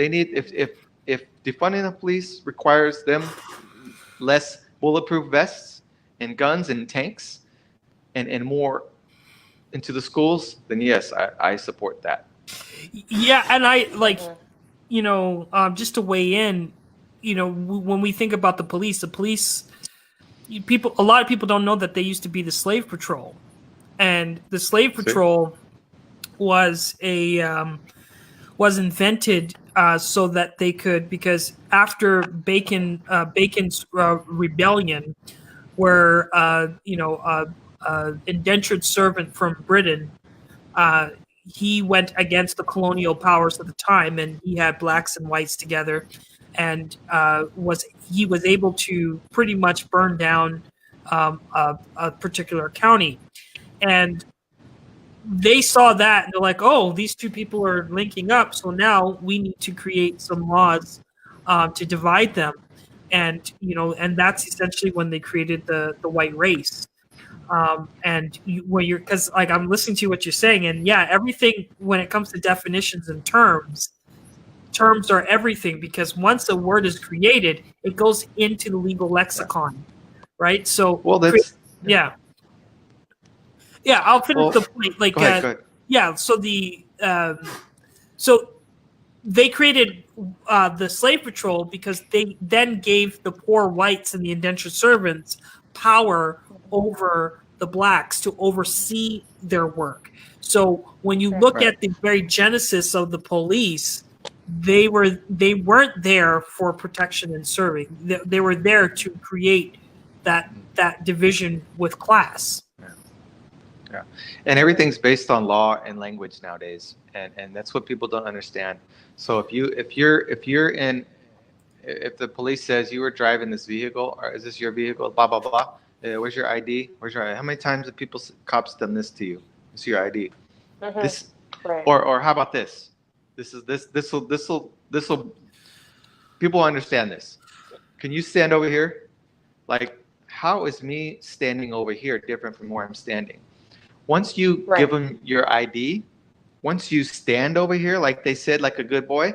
They need if defunding the police requires them less bulletproof vests and guns and tanks and more into the schools, then yes, I support that. Yeah, and I like, just to weigh in, when we think about the police, a lot of people don't know that they used to be the slave patrol, and the slave patrol was was invented so that they could, because after Bacon's rebellion, where indentured servant from Britain, he went against the colonial powers at the time, and he had blacks and whites together, and was able to pretty much burn down a particular county. And they saw that and they're like, oh, these two people are linking up, so now we need to create some laws to divide them. And and that's essentially when they created the white race. Because like I'm listening to what you're saying, and yeah, everything when it comes to definitions and terms are everything, because once a word is created, it goes into the legal lexicon, right? So yeah. I'll finish the point. Like, go ahead. Yeah. So they created the slave patrol because they then gave the poor whites and the indentured servants power over the blacks to oversee their work. So when you look at the very genesis of the police, they weren't there for protection and serving. They were there to create that division with class. Yeah, and everything's based on law and language nowadays, and that's what people don't understand. So if the police says you were driving this vehicle, or is this your vehicle, blah blah blah, where's your ID? How many times have cops done this to you? It's your ID. This, or how about this? This will people understand this. Can you stand over here? Like, how is me standing over here different from where I'm standing? Once you give them your ID, once you stand over here, like they said, like a good boy,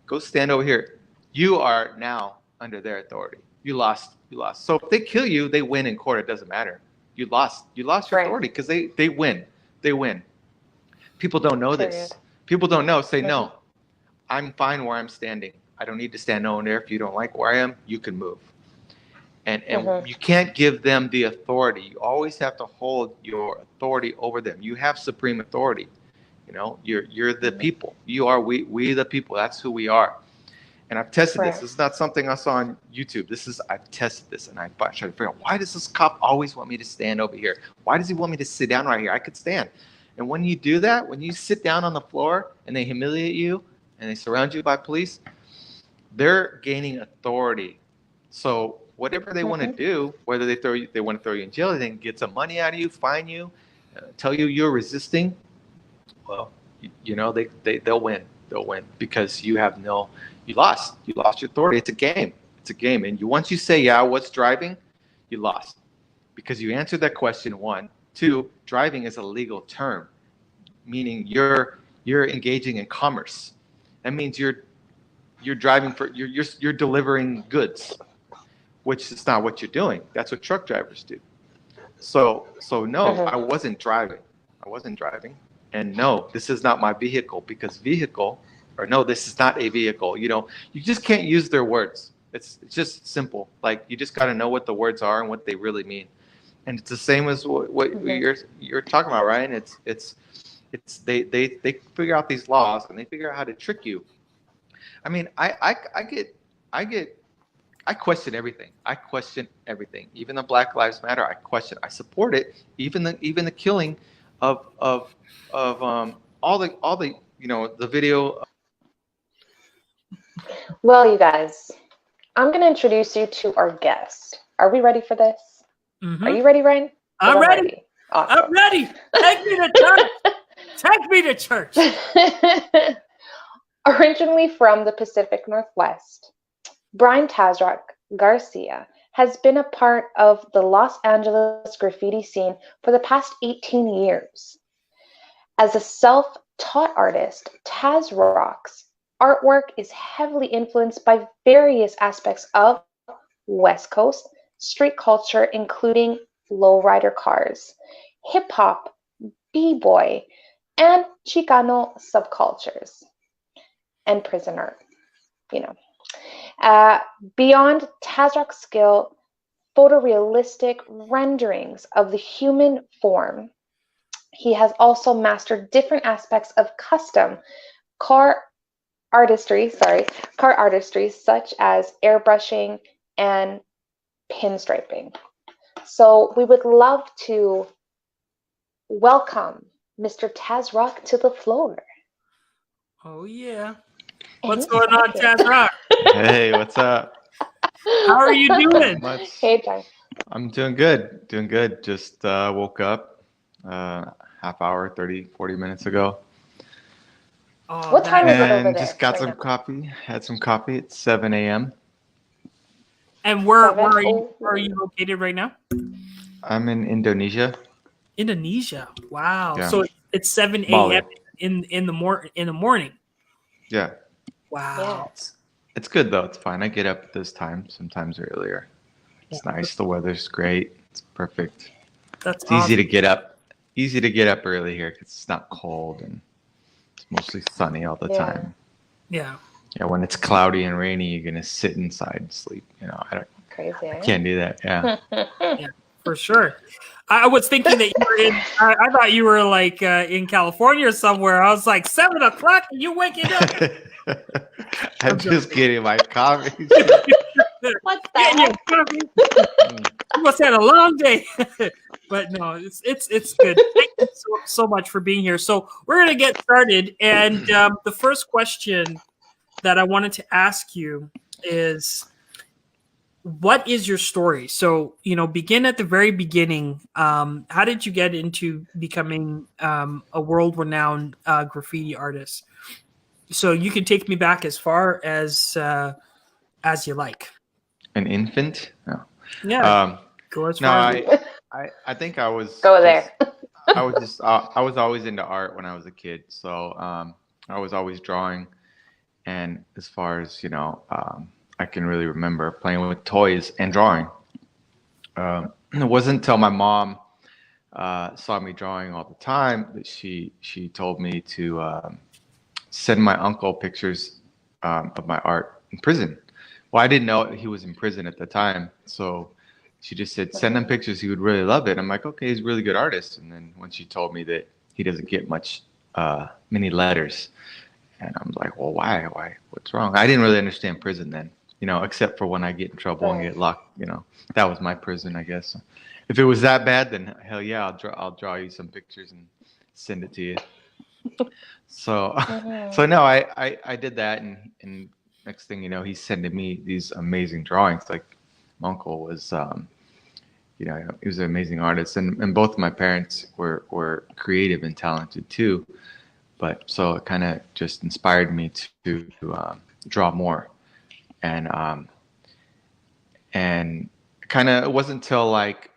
go stand over here. You are now under their authority. You lost. So if they kill you, they win in court. It doesn't matter. You lost your authority because they win. They win. People don't know this. People don't know. Say, no, I'm fine where I'm standing. I don't need to stand over there. If you don't like where I am, you can move. And you can't give them the authority. You always have to hold your authority over them. You have supreme authority. You're the people. You are we the people. That's who we are. And I've tested this. This is not something I saw on YouTube. I've tested this, and I tried to figure out, why does this cop always want me to stand over here? Why does he want me to sit down right here? I could stand. And when you do that, when you sit down on the floor and they humiliate you and they surround you by police, they're gaining authority. So whatever they want to do, whether they want to throw you in jail, they can get some money out of you, fine you, tell you you're resisting. Well, they'll win. They'll win because you lost. You lost your authority. It's a game. And once you say, yeah, I was driving, you lost because you answered that question. 1, 2, driving is a legal term, meaning you're engaging in commerce. That means you're driving you're delivering goods, which is not what you're doing. That's what truck drivers do. So no, I wasn't driving. And no, this is not my vehicle, because no, this is not a vehicle. You just can't use their words. It's just simple. Like, you just got to know what the words are and what they really mean. And it's the same as what you're talking about, Ryan. It's they figure out these laws and they figure out how to trick you. I mean, I question everything. Even the Black Lives Matter, I question. I support it. Even the killing of all the the video. Well, you guys, I'm going to introduce you to our guest. Are we ready for this? Are you ready, Ryan? I'm ready. Awesome. I'm ready. Take me to church. Take me to church. Originally from the Pacific Northwest, Brian Tazroc Garcia has been a part of the Los Angeles graffiti scene for the past 18 years. As a self-taught artist, Tazroc's artwork is heavily influenced by various aspects of West Coast street culture, including lowrider cars, hip hop, b-boy, and Chicano subcultures, and prison art. You know, beyond Tazroc's skill, photorealistic renderings of the human form, he has also mastered different aspects of custom car artistry, such as airbrushing and pinstriping. So we would love to welcome Mr. Tazroc to the floor. Oh yeah. What's going on, Tazroc? Hey, what's up? How are you doing? Hey, Ty. I'm doing good. Doing good. Just woke up half hour, 30, 40 minutes ago. Oh, What time is it over there? Just got some coffee. Had some coffee at 7 a.m. And where are you located right now? I'm in Indonesia. Indonesia. Wow. Yeah. So it's 7 a.m. in the morning. Yeah. Wow. Yeah. It's good though. It's fine. I get up at this time, sometimes earlier. It's nice. The weather's great. It's perfect. That's awesome. Easy to get up. Easy to get up early here because it's not cold and it's mostly sunny all the time. Yeah. Yeah. When it's cloudy and rainy, you're gonna sit inside and sleep. You know, I can't do that. Yeah. Yeah, for sure. I was thinking that you were in. I thought you were like in California or somewhere. I was like 7 o'clock. And you waking up? I'm just getting my coffee. What's that? You must have had a long day. But no, it's good. Thank you so much for being here. So we're gonna get started, and the first question that I wanted to ask you is, what is your story? So, begin at the very beginning. How did you get into becoming a world-renowned graffiti artist? So you can take me back as far as you like. An infant? No. Yeah. Go as far as I think I was. Go there. I was always into art when I was a kid. So I was always drawing, and as far as I can really remember playing with toys and drawing. It wasn't until my mom saw me drawing all the time that she told me to send my uncle pictures of my art in prison. Well, I didn't know he was in prison at the time, so she just said, send him pictures. He would really love it. I'm like, okay, he's a really good artist. And then when she told me that he doesn't get many letters, and I'm like, well, why? What's wrong? I didn't really understand prison then. Except for when I get in trouble and get locked, that was my prison, I guess. If it was that bad, then hell yeah, I'll draw you some pictures and send it to you. So, so no, I did that, and next thing you know, he's sending me these amazing drawings. Like my uncle was, he was an amazing artist, and both of my parents were creative and talented too. But so it kind of just inspired me to draw more. And kind of it wasn't until like,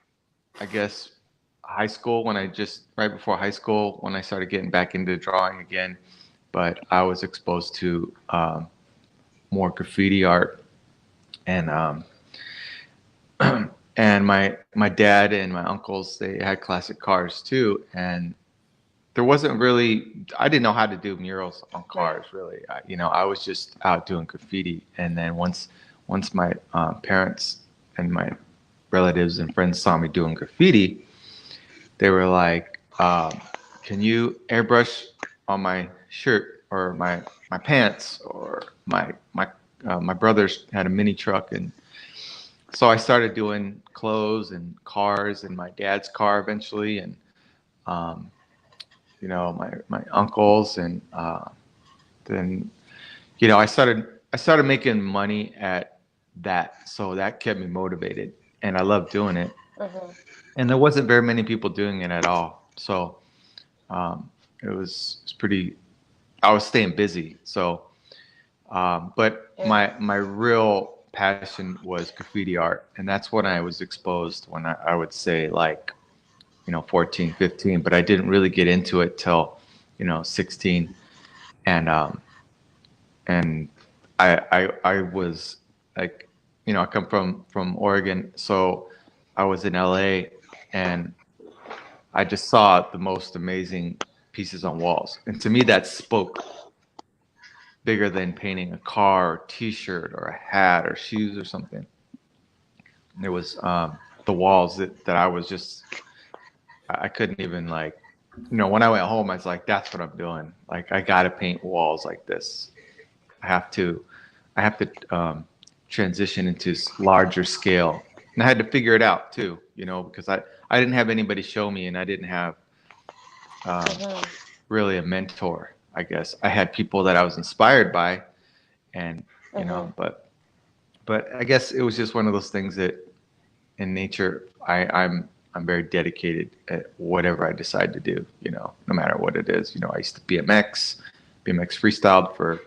I guess, high school right before high school when I started getting back into drawing again. But I was exposed to more graffiti art, and and my dad and my uncles, they had classic cars too, and there wasn't really, I didn't know how to do murals on cars really. I was just out doing graffiti, and then once my parents and my relatives and friends saw me doing graffiti, they were like, can you airbrush on my shirt or my pants? Or my brothers had a mini truck, and so I started doing clothes and cars, and my dad's car eventually, and my uncles, and then I started making money at that, so that kept me motivated, and I loved doing it. And there wasn't very many people doing it at all, so it was pretty, I was staying busy. So but my real passion was graffiti art, and that's when I was exposed, when I would say like 14, 15, but I didn't really get into it till 16. And and I was like, I come from Oregon, so I was in LA, and I just saw the most amazing pieces on walls, and to me that spoke bigger than painting a car or T-shirt or a hat or shoes or something. It was the walls that I was just, I couldn't even like, when I went home, I was like, that's what I'm doing. Like, I got to paint walls like this. I have to, transition into larger scale. And I had to figure it out too, because I didn't have anybody show me, and I didn't have really a mentor, I guess. I had people that I was inspired by, and, but I guess it was just one of those things that in nature, I'm very dedicated at whatever I decide to do, no matter what it is. I used to BMX freestyled for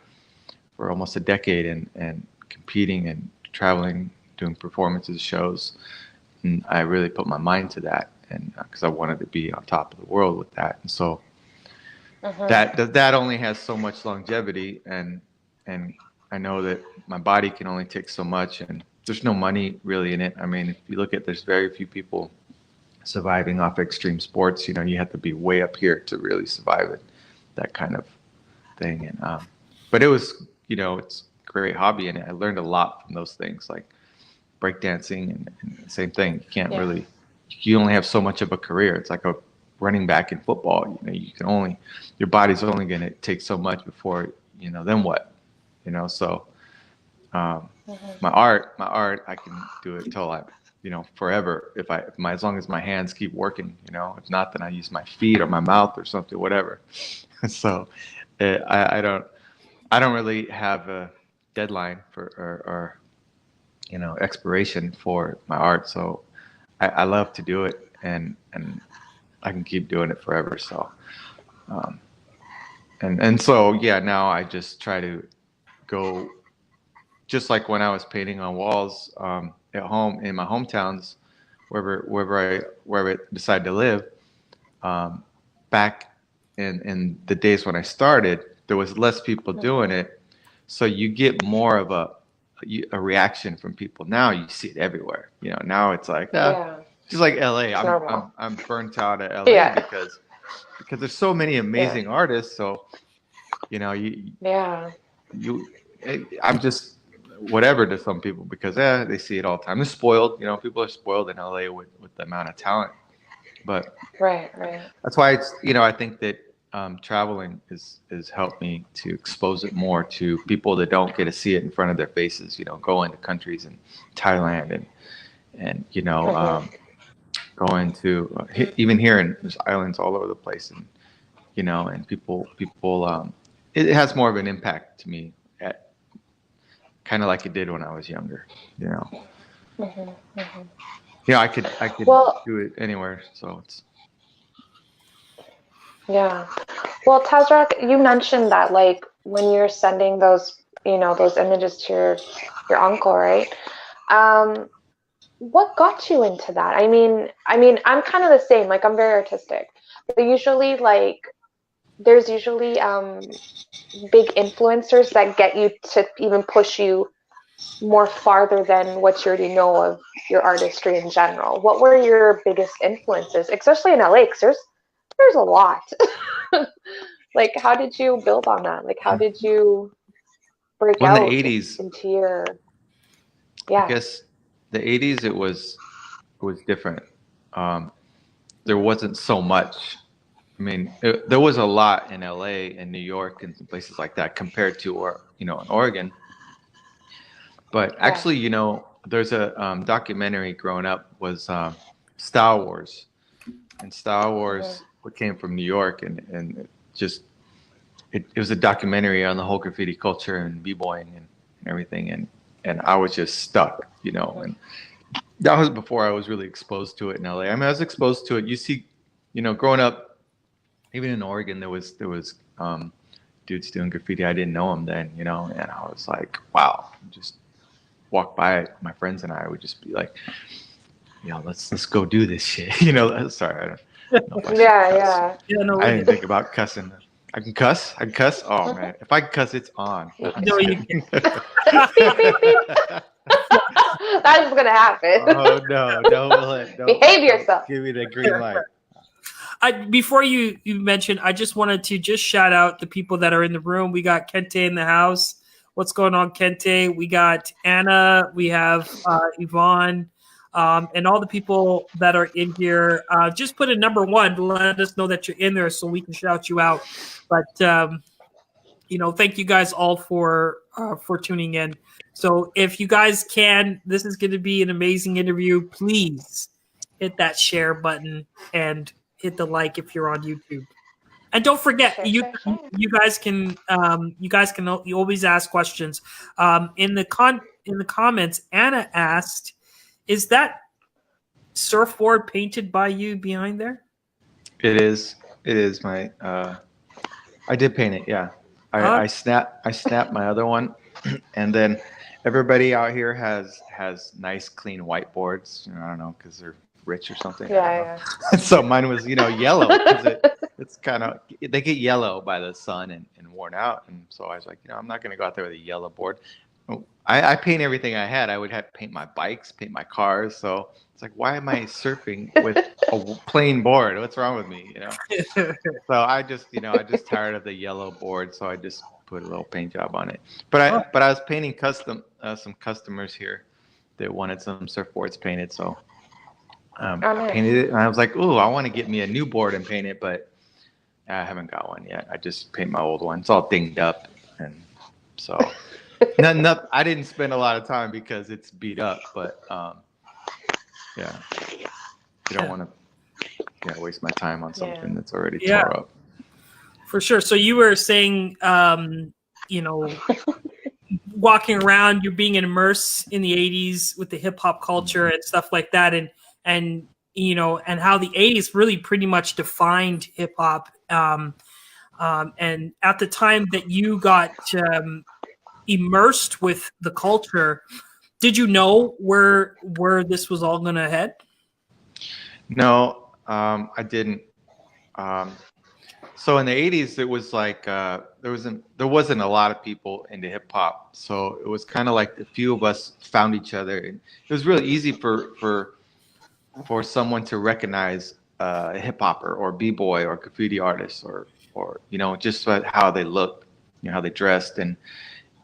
almost a decade, and competing and traveling, doing performances, shows. And I really put my mind to that, and because I wanted to be on top of the world with that. And so that only has so much longevity, and I know that my body can only take so much, and there's no money really in it. I mean, if you look at, there's very few people surviving off extreme sports. You have to be way up here to really survive it, that kind of thing. And but it was, it's a great hobby, and I learned a lot from those things, like breakdancing, and the same thing. You can't really, you only have so much of a career. It's like a running back in football. You can only, your body's only going to take so much before, then what? So my art, I can do it till I, forever. If as long as my hands keep working, if not, then I use my feet or my mouth or something, whatever. So I don't really have a deadline for, or expiration for my art. So I love to do it, and I can keep doing it forever. So, and so, now I just try to go, just like when I was painting on walls at home in my hometowns, wherever I decide to live. Back in the days when I started, there was less people doing it, so you get more of a reaction from people. Now you see it everywhere. Now it's like just like LA. I'm burnt out at LA because there's so many amazing artists. So I'm just whatever to some people, because they see it all the time. They're spoiled. People are spoiled in LA with the amount of talent. But right. That's why it's, I think that traveling has helped me to expose it more to people that don't get to see it in front of their faces. Going to countries in Thailand, and going to even here, and there's islands all over the place, and and people it has more of an impact to me, kind of like it did when I was younger. I could do it anywhere. So it's. Yeah. Well, Tazroc, you mentioned that like when you're sending those, those images to your uncle, right? What got you into that? I mean, I'm kind of the same. Like, I'm very artistic, but usually, like, there's usually big influencers that get you to even push you more farther than what you already know of your artistry in general. What were your biggest influences, especially in LA? Because there's a lot. Like, how did you build on that? Like, how did you break out in the 80s, into your? I guess the 80s it was different. There wasn't so much. I mean, there was a lot in LA and New York and some places like that compared to in Oregon. But actually, there's a documentary growing up was Star Wars, and Star Wars came from New York, and it was a documentary on the whole graffiti culture and b-boying and everything, and I was just stuck, and that was before I was really exposed to it in LA. I mean, I was exposed to it. You see, growing up, even in Oregon, there was dudes doing graffiti. I didn't know them then, and I was like, wow. Just walk by it. My friends and I would just be like, let's go do this shit. Sorry, I don't know if I should cuss. Yeah, no, I didn't think about cussing. I can cuss. I can cuss. Oh man, if I can cuss, it's on. Yeah. No, you Beep, beep, beep. That's gonna happen. Oh no, don't Behave yourself. give me the green light. Before you mentioned, I just wanted to just shout out the people that are in the room. We got Kente in the house. What's going on, Kente? We got Anna. We have Yvonne, and all the people that are in here. Just put a number 1 to let us know that you're in there, so we can shout you out. But thank you guys all for tuning in. So if you guys can, this is going to be an amazing interview. Please hit that share button and hit the like if you're on YouTube. And don't forget, you guys can you always ask questions. In the comments, Anna asked, "Is that surfboard painted by you behind there?" It is. It is my. I did paint it. Yeah. I snapped my other one, and then everybody out here has nice clean whiteboards. I don't know, because they're rich or something. Yeah. So mine was yellow, because it's kind of, they get yellow by the sun and worn out, and so I was like, I'm not going to go out there with a yellow board. I paint everything I had. I would have to paint my bikes, paint my cars. So it's like, why am I surfing with a plain board? What's wrong with me? So I just tired of the yellow board. So I just put a little paint job on it. But I was painting some customers here that wanted some surfboards painted. So I painted it, and I was like, ooh, I want to get me a new board and paint it, but I haven't got one yet. I just paint my old one. It's all dinged up, and so. I didn't spend a lot of time because it's beat up, but yeah, you don't want to waste my time on something that's already tore up. For sure. So you were saying, walking around, you're being immersed in the 80s with the hip hop culture and stuff like that, and how the 80s really pretty much defined hip hop. And at the time that you got immersed with the culture, did you know where this was all going to head? No, I didn't. So in the 80s, it was like there wasn't a lot of people into hip hop, so it was kind of like a few of us found each other, and it was really easy for someone to recognize a hip hopper or b-boy or graffiti artist or just how they looked, how they dressed, and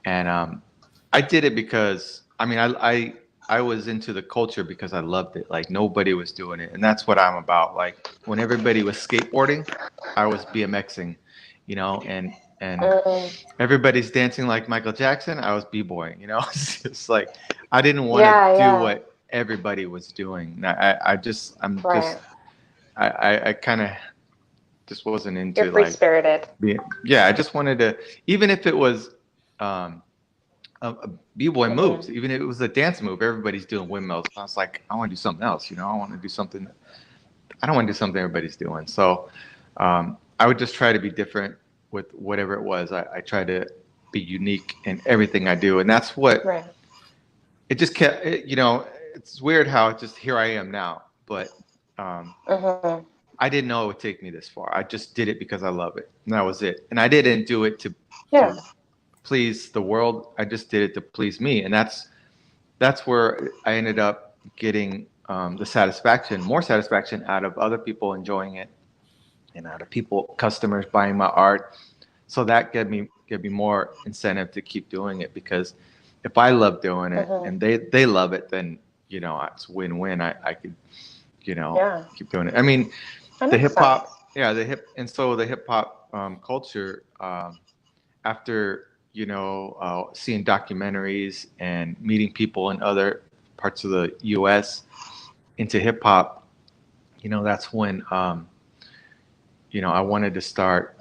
I did it because I was into the culture because I loved it. Like nobody was doing it, and that's what I'm about. Like when everybody was skateboarding, I was BMXing, and everybody's dancing like Michael Jackson. I was b-boying, It's just like I didn't want to do what everybody was doing. I kind of just wasn't into. You're free-spirited. I just wanted to, even if it was a b-boy moves, even if it was a dance move, everybody's doing windmills. I was like, I want to do something else. I want to do something. I don't want to do something everybody's doing. So I would just try to be different with whatever it was. I try to be unique in everything I do, and that's what it just kept. It's weird how just here I am now, but I didn't know it would take me this far. I just did it because I love it, and that was it. And I didn't do it to please the world. I just did it to please me, and that's where I ended up getting more satisfaction out of other people enjoying it, and out of customers buying my art. So that gave me more incentive to keep doing it, because if I love doing it and they love it, then it's win-win. I could keep doing it. I mean, the hip hop, the hip hop culture, after seeing documentaries and meeting people in other parts of the U.S. into hip hop, that's when I wanted to start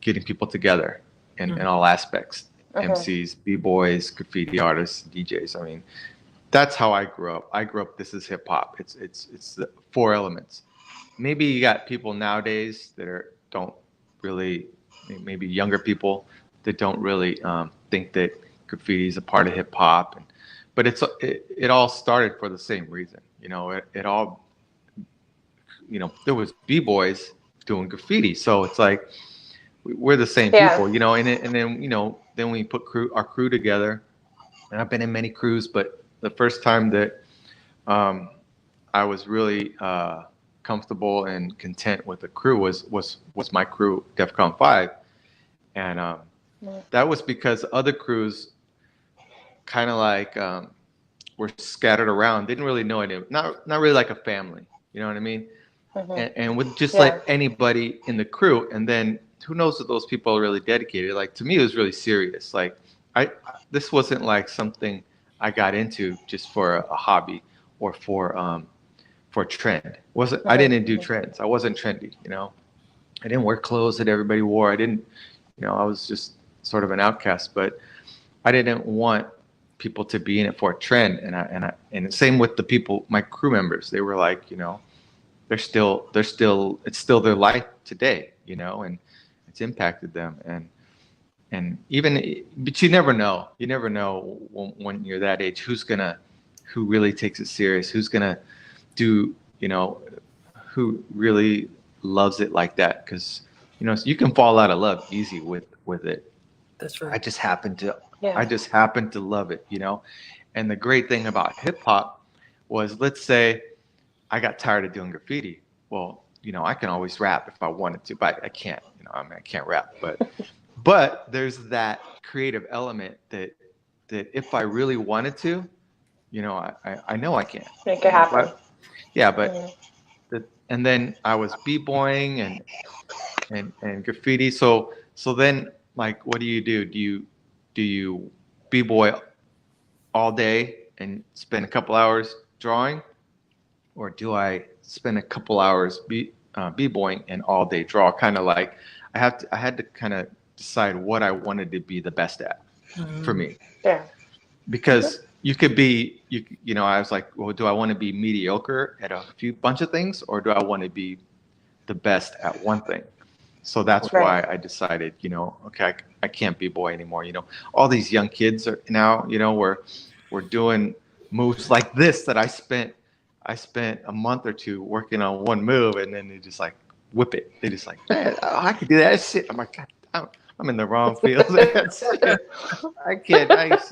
getting people together in all aspects. MCs, b-boys, graffiti artists, DJs. I mean, that's how I grew up. This is hip hop. It's the 4 elements. Maybe you got people nowadays that don't really, maybe younger people that don't really think that graffiti is a part of hip hop, but it all started for the same reason. It all, there was b-boys doing graffiti, so it's like we're the same Yeah. people, and then then we put our crew together, and I've been in many crews, but the first time that I was really comfortable and content with the crew was my crew, DEFCON 5, and that was because other crews kind of like were scattered around, didn't really know it, not really like a family, you know what I mean? And with just like anybody in the crew, and then who knows if those people are really dedicated. Like, to me, it was really serious. Like, this wasn't like something I got into just for a hobby or for trend. I didn't do trends. I wasn't trendy, I didn't wear clothes that everybody wore. I didn't, I was just sort of an outcast. But I didn't want people to be in it for a trend, and same with the people, my crew members. They were like, it's still their life today, and it's impacted them, and even, but you never know. You never know when you're that age who really takes it serious, who's gonna do, who really loves it like that, because you can fall out of love easy with it. That's right. I just happen to love it, And the great thing about hip hop was, let's say I got tired of doing graffiti. Well, I can always rap if I wanted to, but I can't. I can't rap. But there's that creative element that if I really wanted to, I know I can. Make it happen. And then I was b-boying and graffiti. So then, like, what do you do? Do you b-boy all day and spend a couple hours drawing, or do I spend a couple hours b-boying and all day draw? Kind of like I had to kind of decide what I wanted to be the best at for me. Yeah. Because you could be, I was like, well, do I want to be mediocre at a bunch of things, or do I want to be the best at one thing? So that's why I decided, okay, I can't b-boy anymore. All these young kids are now, we're doing moves like this that I spent a month or two working on one move, and then they just like whip it. They just like, man, I could do that shit. I'm like, God, I'm in the wrong field. I can't. I just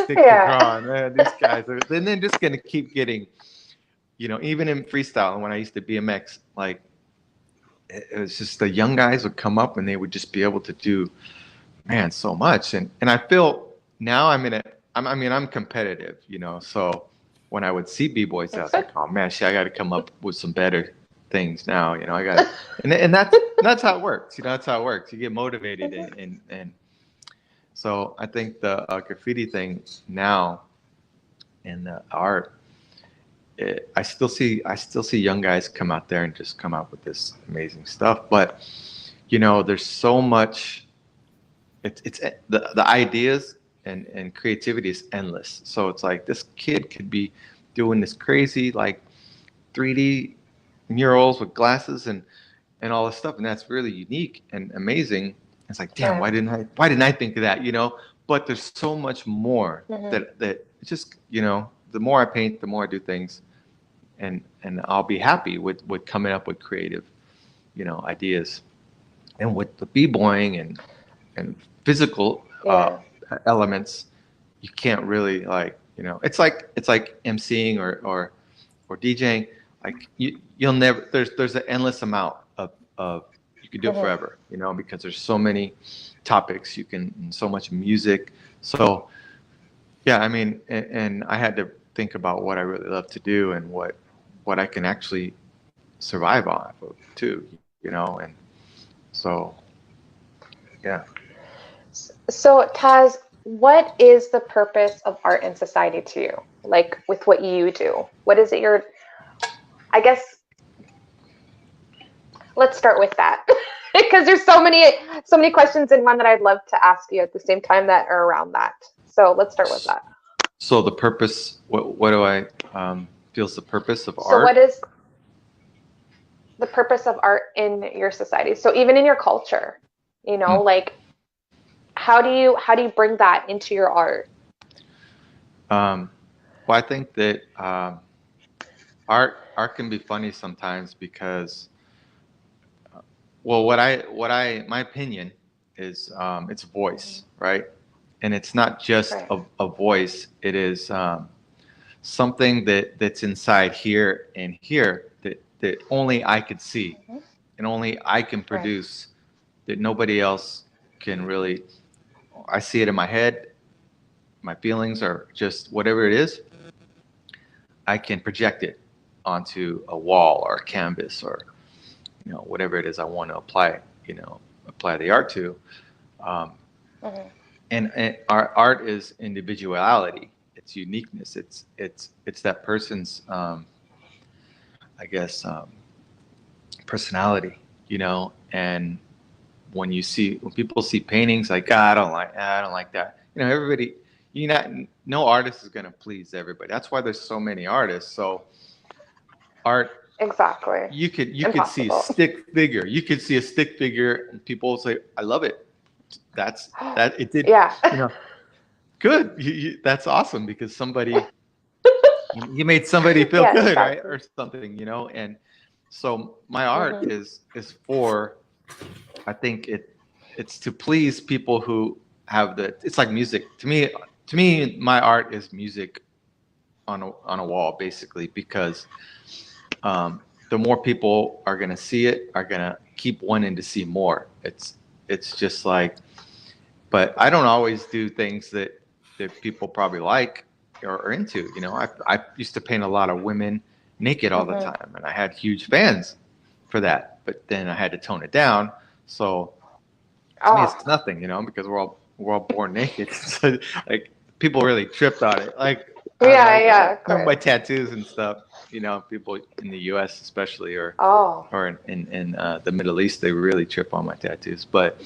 stick to drawing, man. These guys are. Then they're just gonna keep getting, even in freestyle. When I used to BMX, like, it was just the young guys would come up and they would just be able to do, man, so much. And I feel now I'm competitive, so when I would see b-boys, I was like, oh man, shit, I got to come up with some better things now, I got, and that's how it works, that's how it works. You get motivated, and so I think the graffiti thing now and the art, I still see young guys come out there and just come out with this amazing stuff, but there's so much. It's the ideas and creativity is endless. So it's like this kid could be doing this crazy like 3D murals with glasses and all this stuff, and that's really unique and amazing. It's like, damn, why didn't I think of that? But there's so much more that it's just, the more I paint, the more I do things, and I'll be happy with coming up with creative, ideas. And with the b-boying and physical elements, you can't really, like, it's like emceeing or DJing. Like, you'll never, there's an endless amount of you can do it forever, because there's so many topics and so much music. So yeah, I mean, and I had to think about what I really love to do and what I can actually survive off of too, and so yeah. So, Taz, what is the purpose of art in society to you? Like, with what you do, what is it I guess, let's start with that. Because there's so many questions in one that I'd love to ask you at the same time that are around that. So let's start with that. So the purpose, what do I feel is the purpose of art? So what is the purpose of art in your society? So even in your culture, like, how do you bring that into your art? Well, I think that art can be funny sometimes because Well, my opinion is, it's voice, right? And it's not just Right. a voice. It is, something that's inside here and here that only I could see and only I can Right. produce, that nobody else can really. I see it in my head, my feelings, or just whatever it is. I can project it onto a wall or a canvas, or whatever it is I want to apply the art to. Um, Mm-hmm. and our art is individuality. It's uniqueness. It's that person's, I guess, personality. And when people see paintings, like, I don't like that. Everybody, no artist is going to please everybody. That's why there's so many artists. So art, Exactly. you could see a Impossible. stick figure. You could see a stick figure, and people will say, "I love it." That it did. Yeah. Good. That's awesome, because you made somebody feel Yeah, good, right, exactly. or something. And so my art Mm-hmm. is for, I think it's to please people who have it's like music to me. My art is music on a wall, basically, because, the more people are going to see it, are going to keep wanting to see more. It's just like, but I don't always do things that people probably like or are into. I used to paint a lot of women naked all the Mm-hmm. time, and I had huge fans for that. But then I had to tone it down. So to me, Oh, it's nothing, because we're all born naked. So, like, people really tripped on it. Like, I don't know, yeah, like, yeah, of my course. tattoos and stuff. People in the U.S. especially, or Oh, in the Middle East, they really trip on my tattoos. But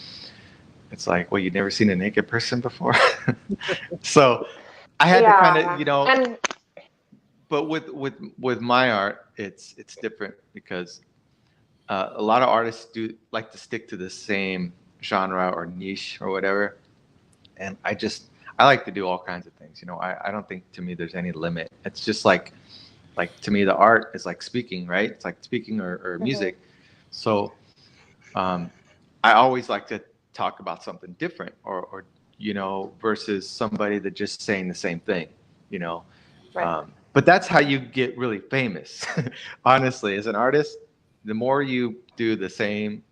it's like, well, you've never seen a naked person before. So I had to kind of, yeah. And but with my art, it's different, because, a lot of artists do like to stick to the same genre or niche or whatever. And I like to do all kinds of things. I don't think, to me, there's any limit. It's just like to me, the art is like speaking, right? It's like speaking, or mhm, music. So, um, I always like to talk about something different, or versus somebody that just saying the same thing. you know right. but that's how you get really famous. Honestly, as an artist, the more you do the same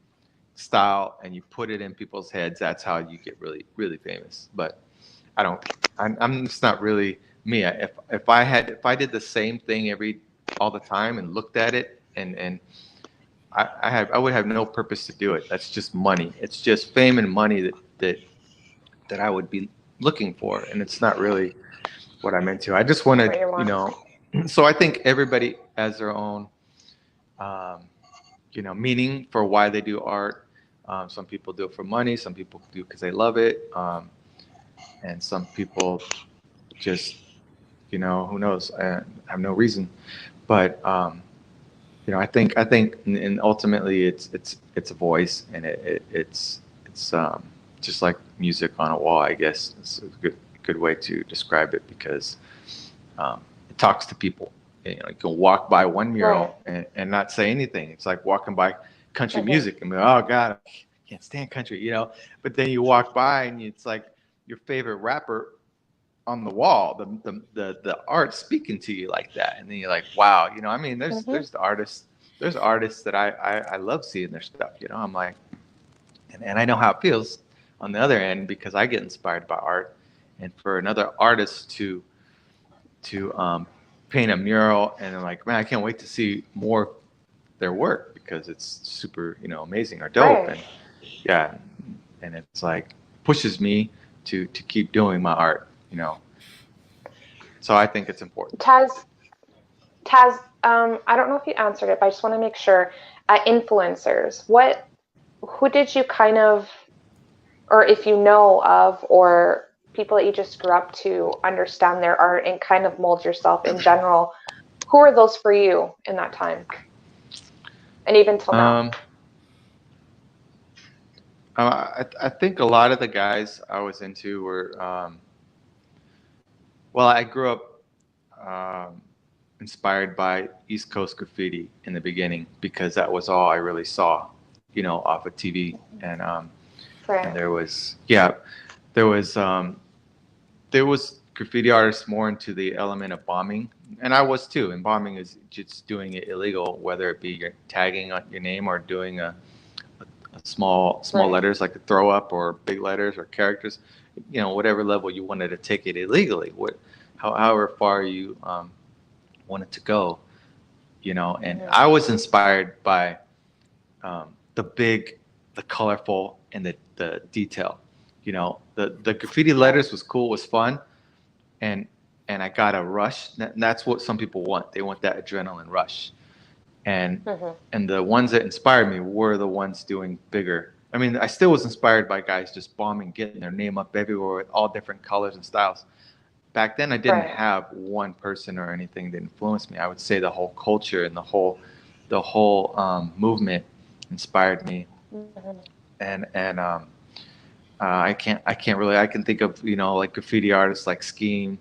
style and you put it in people's heads, that's how you get really, really famous. But I don't. I'm just not really me. If I did the same thing all the time and looked at it, and I would have no purpose to do it. That's just money. It's just fame and money that I would be looking for, and it's not really what I'm into. I just What wanted, you want. So I think everybody has their own, um, meaning for why they do art. Some people do it for money. Some people do it because they love it, and some people just, who knows? I have no reason. But, I think, and ultimately, it's a voice, and it's just like music on a wall. I guess it's a good way to describe it, because, it talks to people. You can walk by one Right. mural and not say anything. It's like walking by country Mhm. music and be, oh God, I can't stand country. But then you walk by and it's like your favorite rapper on the wall, the art speaking to you like that, and then you're like, wow. I mean, Mhm. there's artists that I love seeing their stuff. I'm like, and I know how it feels on the other end, because I get inspired by art, and for another artist to paint a mural, and I'm like, man, I can't wait to see more of their work, because it's super, amazing or dope. Right. And yeah, and it's like pushes me to keep doing my art. So I think it's important. Taz, Taz, I don't know if you answered it, but I just want to make sure. Influencers. Who did you kind of, or if you know of, or people that you just grew up to understand their art and kind of mold yourself in general, who are those for you in that time? And even till now? Um, I think a lot of the guys I was into were, well, I grew up, inspired by East Coast graffiti in the beginning, because that was all I really saw. off of TV, and Right. and there was there was graffiti artists more into the element of bombing, and I was too. And bombing is just doing it illegal, whether it be you're tagging on your name or doing a small Right. letters like a throw up or big letters or characters, whatever level you wanted to take it illegally, however far you wanted to go, and I was inspired by the colorful and the detail. The graffiti letters was cool, was fun, and I got a rush. And that's what some people want. They want that adrenaline rush. And the ones that inspired me were the ones doing bigger. I mean, I still was inspired by guys just bombing, getting their name up everywhere with all different colors and styles. Back then, I didn't Right. have one person or anything that influenced me. I would say the whole culture and the whole movement inspired me. And I can think of like graffiti artists like Scheme.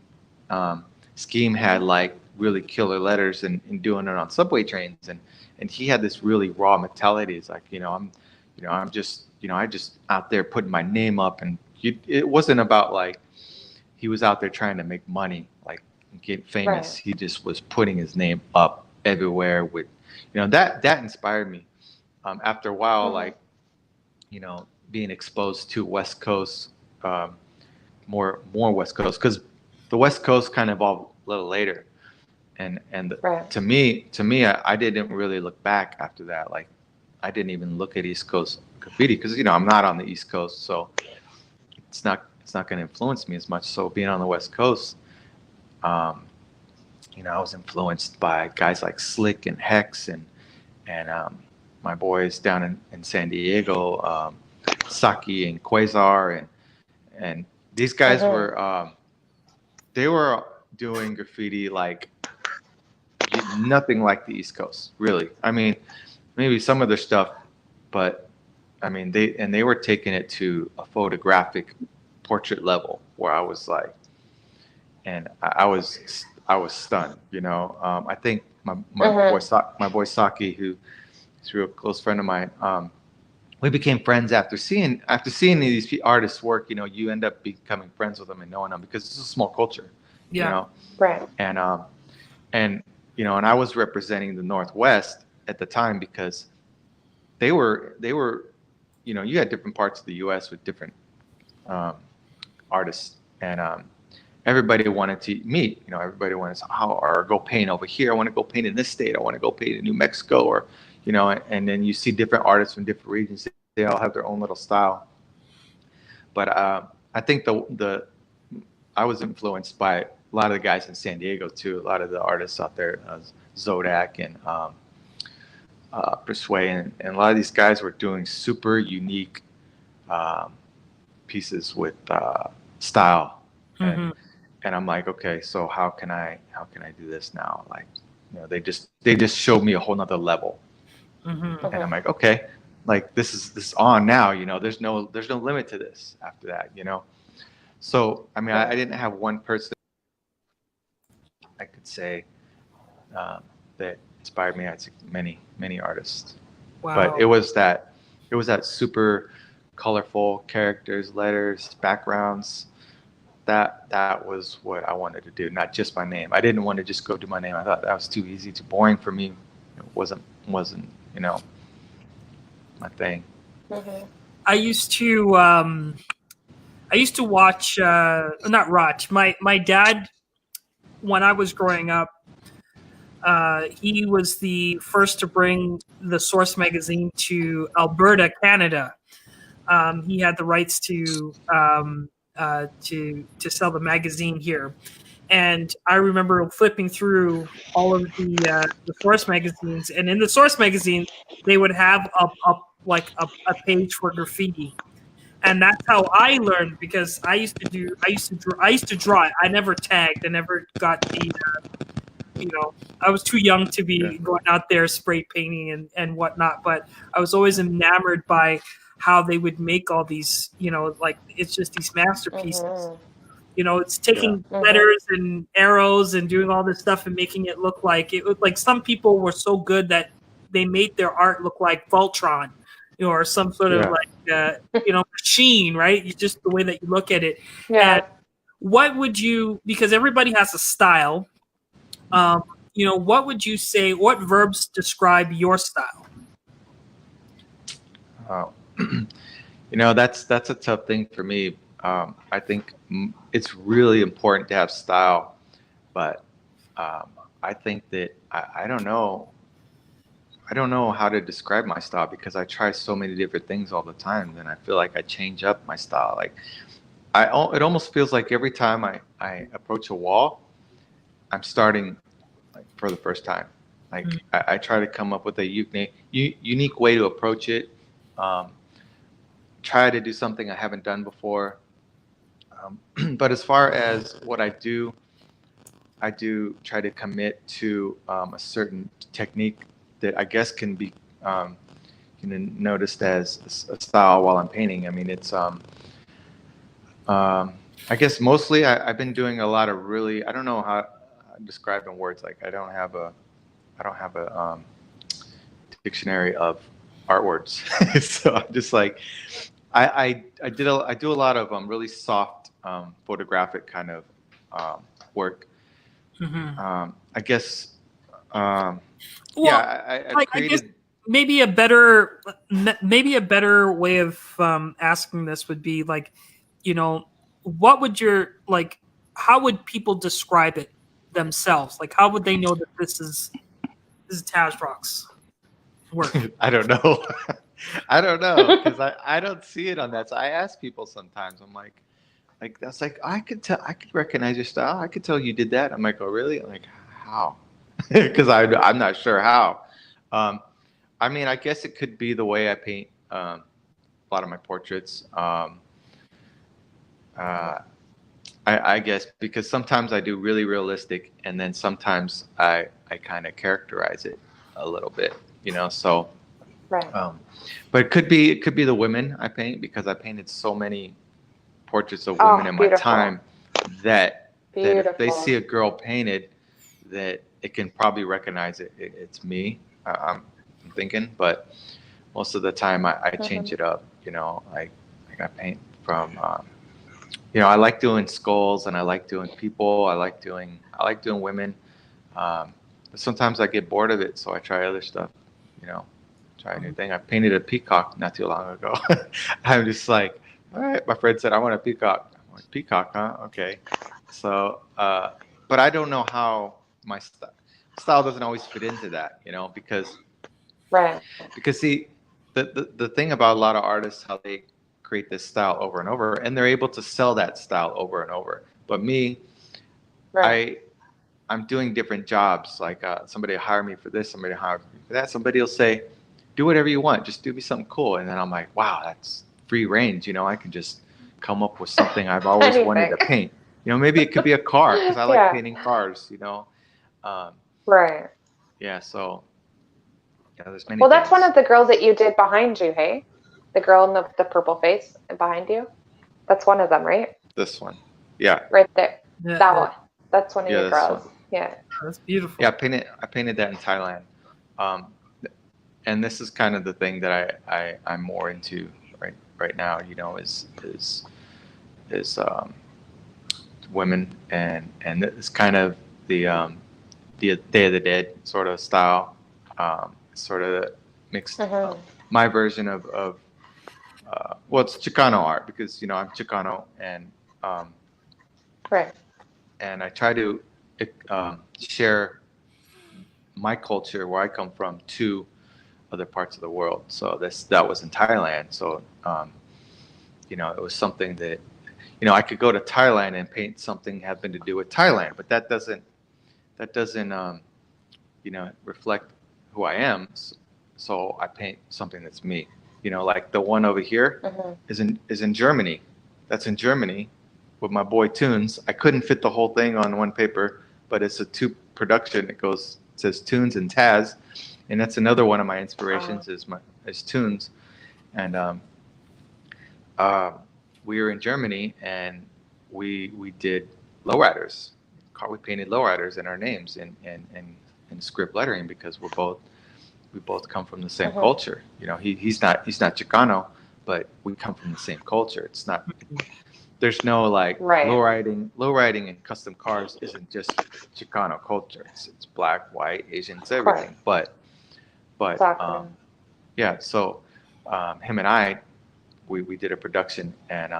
Scheme had like really killer letters and doing it on subway trains, and he had this really raw mentality. It's like I'm just I just out there putting my name up, and it wasn't about like he was out there trying to make money, like get famous. Right. He just was putting his name up everywhere with that inspired me. After a while, like being exposed to West Coast, more West Coast, because the West Coast kind of evolved a little later, and Right. to me, I didn't really look back after that. Like, I didn't even look at East Coast graffiti because I'm not on the East Coast, so it's not going to influence me as much. So being on the West Coast, I was influenced by guys like Slick and Hex and my boys down in San Diego, Saki and Quasar, and these guys were they were doing graffiti like nothing like the East Coast, really. I mean, maybe some of their stuff, but I mean they were taking it to a photographic portrait level where I was like, and I was stunned. I think my boy Saki, who is a real close friend of mine. We became friends after seeing these artists work. You end up becoming friends with them and knowing them because it's a small culture. Yeah. Right. And and I was representing the Northwest at the time because they were you had different parts of the U.S. with different artists, and everybody wanted to meet. Everybody wanted to or go paint over here. I want to go paint in this state. I want to go paint in New Mexico, or and then you see different artists from different regions. They all have their own little style. But I think I was influenced by a lot of the guys in San Diego too. A lot of the artists out there, Zodak and Persuade, and a lot of these guys were doing super unique pieces with style. And I'm like, okay, so how can I do this now? Like, they just showed me a whole nother level. And I'm like, okay, like this is on now. There's no limit to this after that. So I mean, I didn't have one person I could say that inspired me. I had many artists. Wow. But it was that super colorful characters, letters, backgrounds. That was what I wanted to do, not just my name. I didn't want to just go do my name. I thought that was too easy, too boring for me. It wasn't my thing. I used to watch not watch. My dad, when I was growing up, he was the first to bring the Source magazine to Alberta, Canada. He had the rights to sell the magazine here, and I remember flipping through all of the Source magazines, and in the Source magazine, they would have a page for graffiti. And that's how I learned, because I used to draw. I never tagged. I never got the, I was too young to be going out there spray painting and whatnot. But I was always enamored by how they would make all these, like it's just these masterpieces. It's taking letters and arrows and doing all this stuff and making it look like some people were so good that they made their art look like Voltron. or some sort of machine, right? You just the way that you look at it. Yeah. And what would you? Because everybody has a style. What would you say? What verbs describe your style? That's a tough thing for me. I think it's really important to have style, but I think that I don't know. I don't know how to describe my style because I try so many different things all the time. Then I feel like I change up my style. Like it almost feels like every time I approach a wall, I'm starting like for the first time. Like I try to come up with a unique way to approach it. Try to do something I haven't done before. But as far as what I do try to commit to a certain technique that I guess can be noticed as a style while I'm painting. I mean, it's I guess mostly I've been doing a lot of really, I don't know how to describe in words. Like I don't have a dictionary of art words, so I'm just like I do a lot of really soft photographic kind of work. I guess. I created. I guess maybe a better way of asking this would be like, what would how would people describe it themselves? Like, how would they know that this is Tazroc's work? I don't know. I don't know because I don't see it on that. So I ask people sometimes. I'm like that's like I could recognize your style. I could tell you did that. I'm like, oh really? I'm like, how? Because I'm not sure how. I mean, I guess it could be the way I paint a lot of my portraits. I guess because sometimes I do really realistic, and then sometimes I kind of characterize it a little bit, So, right. But it could be the women I paint because I painted so many portraits of women in my time that if they see a girl painted, that it can probably recognize it's me. I'm thinking, but most of the time I change it up. I paint from. I like doing skulls and I like doing people. I like doing women. But sometimes I get bored of it, so I try other stuff. Try a new thing. I painted a peacock not too long ago. I'm just like, all right. My friend said, I want a peacock. I'm like, peacock, huh? Okay. So, but I don't know how my style doesn't always fit into that, because see, the thing about a lot of artists, how they create this style over and over, and they're able to sell that style over and over. But me, I'm doing different jobs. Like somebody will hire me for this, somebody will hire me for that. Somebody will say, do whatever you want, just do me something cool. And then I'm like, wow, that's free range. I can just come up with something I've always wanted to paint. Maybe it could be a car because I like painting cars. Right. Yeah. So. Yeah, there's many. Well, that's one of the girls that you did behind you, hey? The girl in the purple face behind you? That's one of them, right? This one. Yeah. Right there. Yeah, that one. That's one of your girls. One. Yeah. That's beautiful. Yeah, I painted that in Thailand. And this is kind of the thing that I'm more into right now, is women and it's kind of the Day of the Dead sort of style. Sort of mixed my version of it's Chicano art because I'm Chicano and and I try to share my culture where I come from to other parts of the world. So that was in Thailand. So it was something that I could go to Thailand and paint something having to do with Thailand, but that doesn't reflect who I am. So I paint something that's me. Like the one over here is in Germany. That's in Germany with my boy Tunes. I couldn't fit the whole thing on one paper, but it's a 2 production. It says Tunes and Taz, and that's another one of my inspirations is Tunes. And we were in Germany and we did lowriders. We painted lowriders in our names in script lettering because we're both both come from the same culture. You know, he's not Chicano, but we come from the same culture. It's not. There's no like lowriding in custom cars isn't just Chicano culture. It's black, white, Asian, it's everything. But Exactly. yeah. So him and I, we did a production, and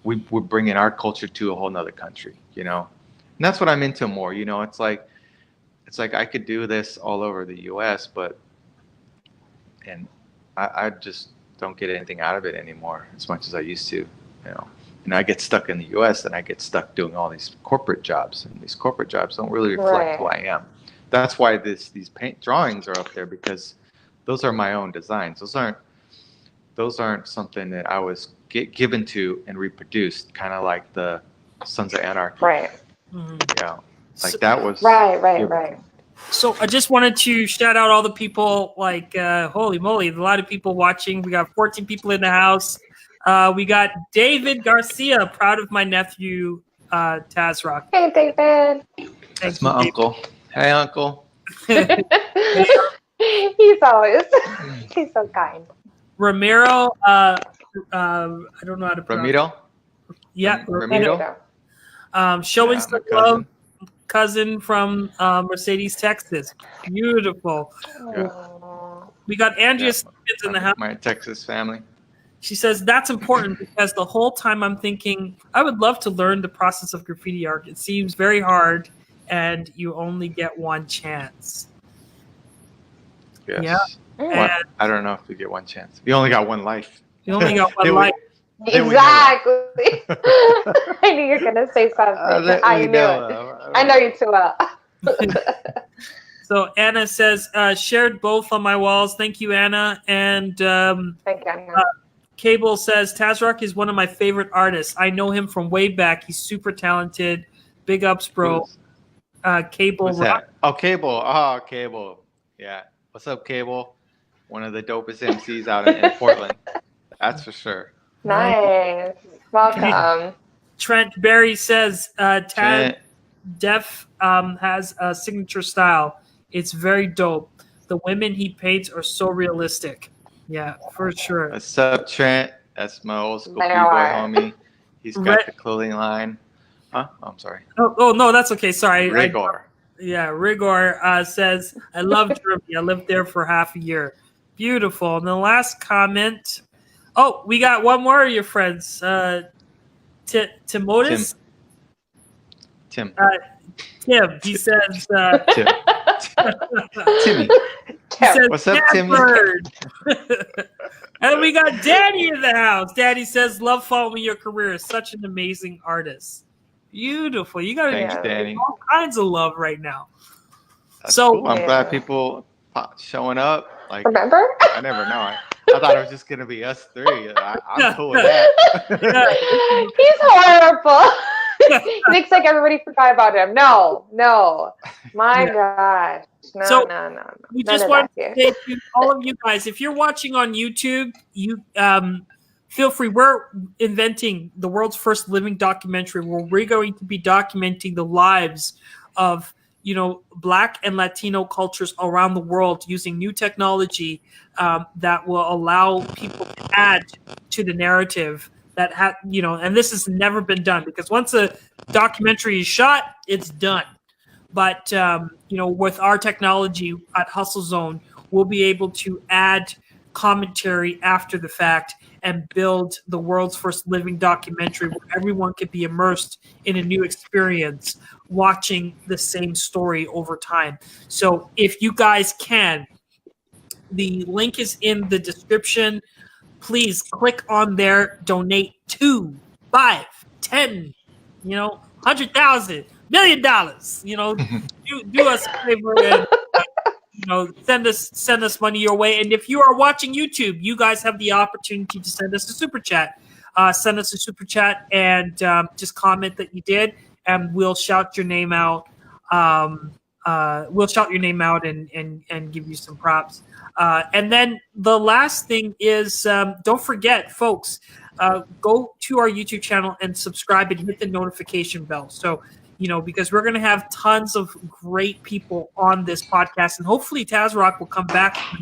we're bringing our culture to a whole nother country. You know, and that's what I'm into more. You know, it's like I could do this all over the U.S., and I just don't get anything out of it anymore as much as I used to. You know. And I get stuck in the U.S. and I get stuck doing all these corporate jobs, and these corporate jobs don't really reflect who I am. That's why these paint drawings are up there, because those are my own designs. Those aren't something that I was given to and reproduced, kind of like the Sons of Anarchy. Right. Yeah, like that was right. So I just wanted to shout out all the people. Like, holy moly, a lot of people watching. We got 14 people in the house. We got David Garcia, proud of my nephew, Tazroc. Hey, David. That's my uncle. Hey, uncle. He's so kind. Ramiro, I don't know how to pronounce Ramiro? Yeah, Ramiro. Showing some love, cousin from Mercedes, Texas. Beautiful. Yeah. We got Andrea Stevens in the house. My Texas family. She says, that's important because the whole time I'm thinking, I would love to learn the process of graffiti art. It seems very hard, and you only get one chance. Yes. Yeah. Well, I don't know if you get one chance. You only got one life. You only got one life. Exactly. I knew you were going to say something. I knew it. I know you too well. So Anna says, shared both on my walls. Thank you, Anna. And thank you, Anna. Cable says, Tazroc is one of my favorite artists. I know him from way back. He's super talented. Big ups, bro. Cable. What's that? Oh, Cable. Oh, Cable. Yeah. What's up, Cable? One of the dopest MCs out in Portland. That's for sure. Nice. Welcome. Trent Berry says, Taz Def has a signature style. It's very dope. The women he paints are so realistic. Yeah, for sure. What's up, Trent? That's my old school B-boy homie. He's got the clothing line. Huh? Oh, I'm sorry. Oh, no, that's okay. Sorry. Rigor. Rigor says, I love Germany. I lived there for half a year. Beautiful. And the last comment. Oh, we got one more of your friends. Timotis? Tim. Tim. He says... Tim. Timmy. He says, what's up, Timmy? And we got Danny in the house. Danny says, love following your career. Such an amazing artist. Beautiful. You got Thanks, Danny. All kinds of love right now. That's cool. I'm glad people showing up. Like, remember? I never know. I thought it was just gonna be us three. I'm cool with that. He's horrible. He thinks like everybody forgot about him. No. My God. No. We just want to thank you, all of you guys. If you're watching on YouTube, you feel free. We're inventing the world's first living documentary where we're going to be documenting the lives of Black and Latino cultures around the world using new technology that will allow people to add to the narrative that and this has never been done, because once a documentary is shot, it's done. But with our technology at Hustle Zone, we'll be able to add commentary after the fact and build the world's first living documentary where everyone could be immersed in a new experience watching the same story over time. So if you guys can, the link is in the description. Please click on there, donate $2, $5, $10, $100,000, $1 million. Do us a favor and send us money your way. And if you are watching YouTube, you guys have the opportunity to send us a super chat. Send us a super chat and just comment that you did, and we'll shout your name out. We'll shout your name out and give you some props. And then the last thing is, don't forget, folks, go to our YouTube channel and subscribe and hit the notification bell. So because we're going to have tons of great people on this podcast, and hopefully Tazroc will come back for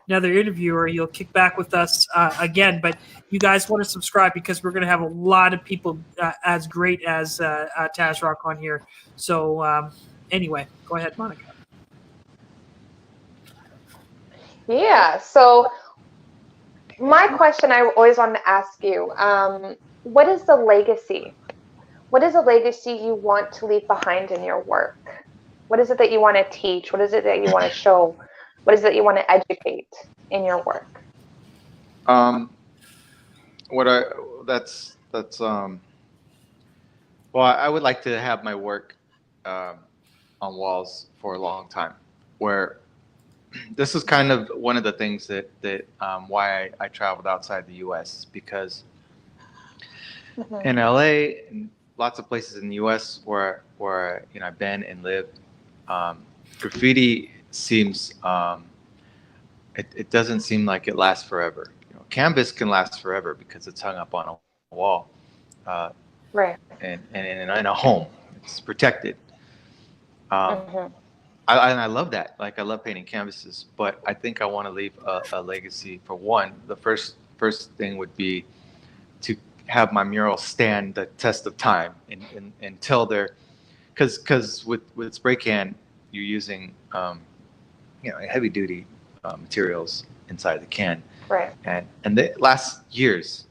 another interview, or you'll kick back with us again. But you guys want to subscribe, because we're going to have a lot of people as great as Tazroc on here. So anyway, go ahead, Monica. Yeah. So my question I always wanted to ask you, what is the legacy? What is a legacy you want to leave behind in your work? What is it that you want to teach? What is it that you want to show? What is it you want to educate in your work? Well, I would like to have my work on walls for a long time, where this is kind of one of the things that why I traveled outside the U.S. because in LA and lots of places in the U.S. where I've been and lived, graffiti seems it doesn't seem like it lasts forever. Canvas can last forever because it's hung up on a wall, right? And in a home, it's protected. I love that. Like, I love painting canvases, but I think I want to leave a legacy. For one, the first thing would be to have my murals stand the test of time until they're, because with spray can you're using heavy duty materials inside the can, right? And they last years.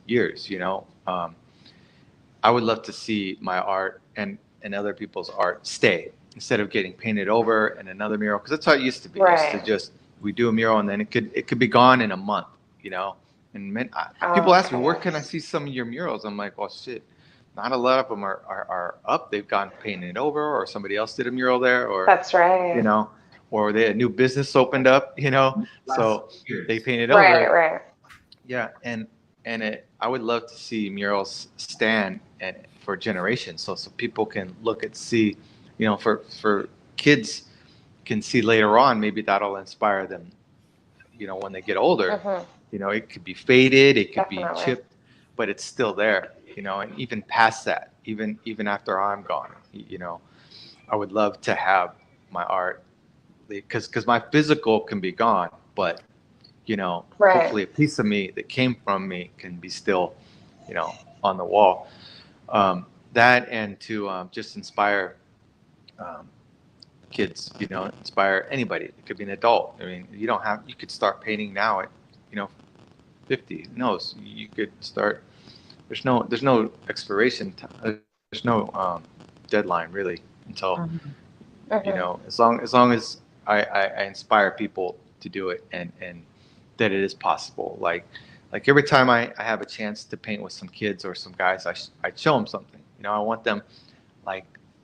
I would love to see my art and other people's art stay, instead of getting painted over and another mural, because that's how it used to be. Right. It used to just, we do a mural and then it could be gone in a month, And people ask me, where can I see some of your murals? I'm like, well, shit, not a lot of them are up. They've gone painted over, or somebody else did a mural there, or that's right. Or a new business opened up, so they painted over. Right. Yeah, and I would love to see murals stand and for generations, so people can see, for kids can see later on. Maybe that'll inspire them, when they get older. It could be faded, it could be chipped, but it's still there. And even past that, even after I'm gone, I would love to have my art, because my physical can be gone, but hopefully a piece of me that came from me can be still, on the wall. That, and to just inspire kids, inspire anybody. It could be an adult. I mean, you could start painting now at, 50. Who knows? You could start. There's no expiration time. There's no deadline really until, as long as I inspire people to do it, and that it is possible. Like every time I have a chance to paint with some kids or some guys, I show them something. I want them,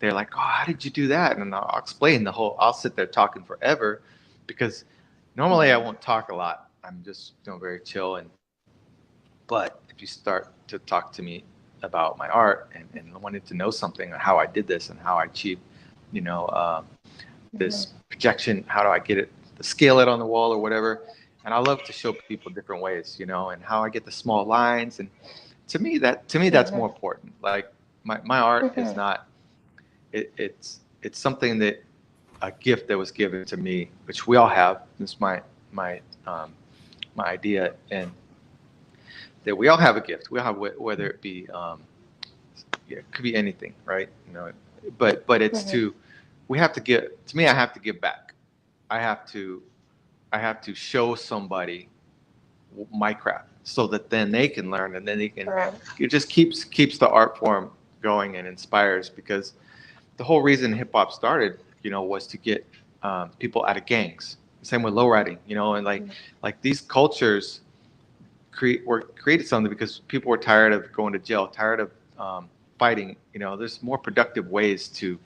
they're like, oh, how did you do that? And I'll explain I'll sit there talking forever, because normally I won't talk a lot. I'm just very chill. But if you start to talk to me about my art and wanted to know something, or how I did this and how I achieved, this projection, how do I get it, to scale it on the wall or whatever. And I love to show people different ways, and how I get the small lines. And to me, that's more important. Like my art is not, it's something that, a gift that was given to me, which we all have. It's my idea, and that we all have a gift. We all have, whether it be, it could be anything, right? But it's we have to give. To me, I have to give back. I have to show somebody my craft, so that then they can learn, and then they can. Right. It just keeps the art form going and inspires, because the whole reason hip hop started, was to get people out of gangs. Same with lowriding, and like these cultures created something because people were tired of going to jail, tired of fighting. There's more productive ways to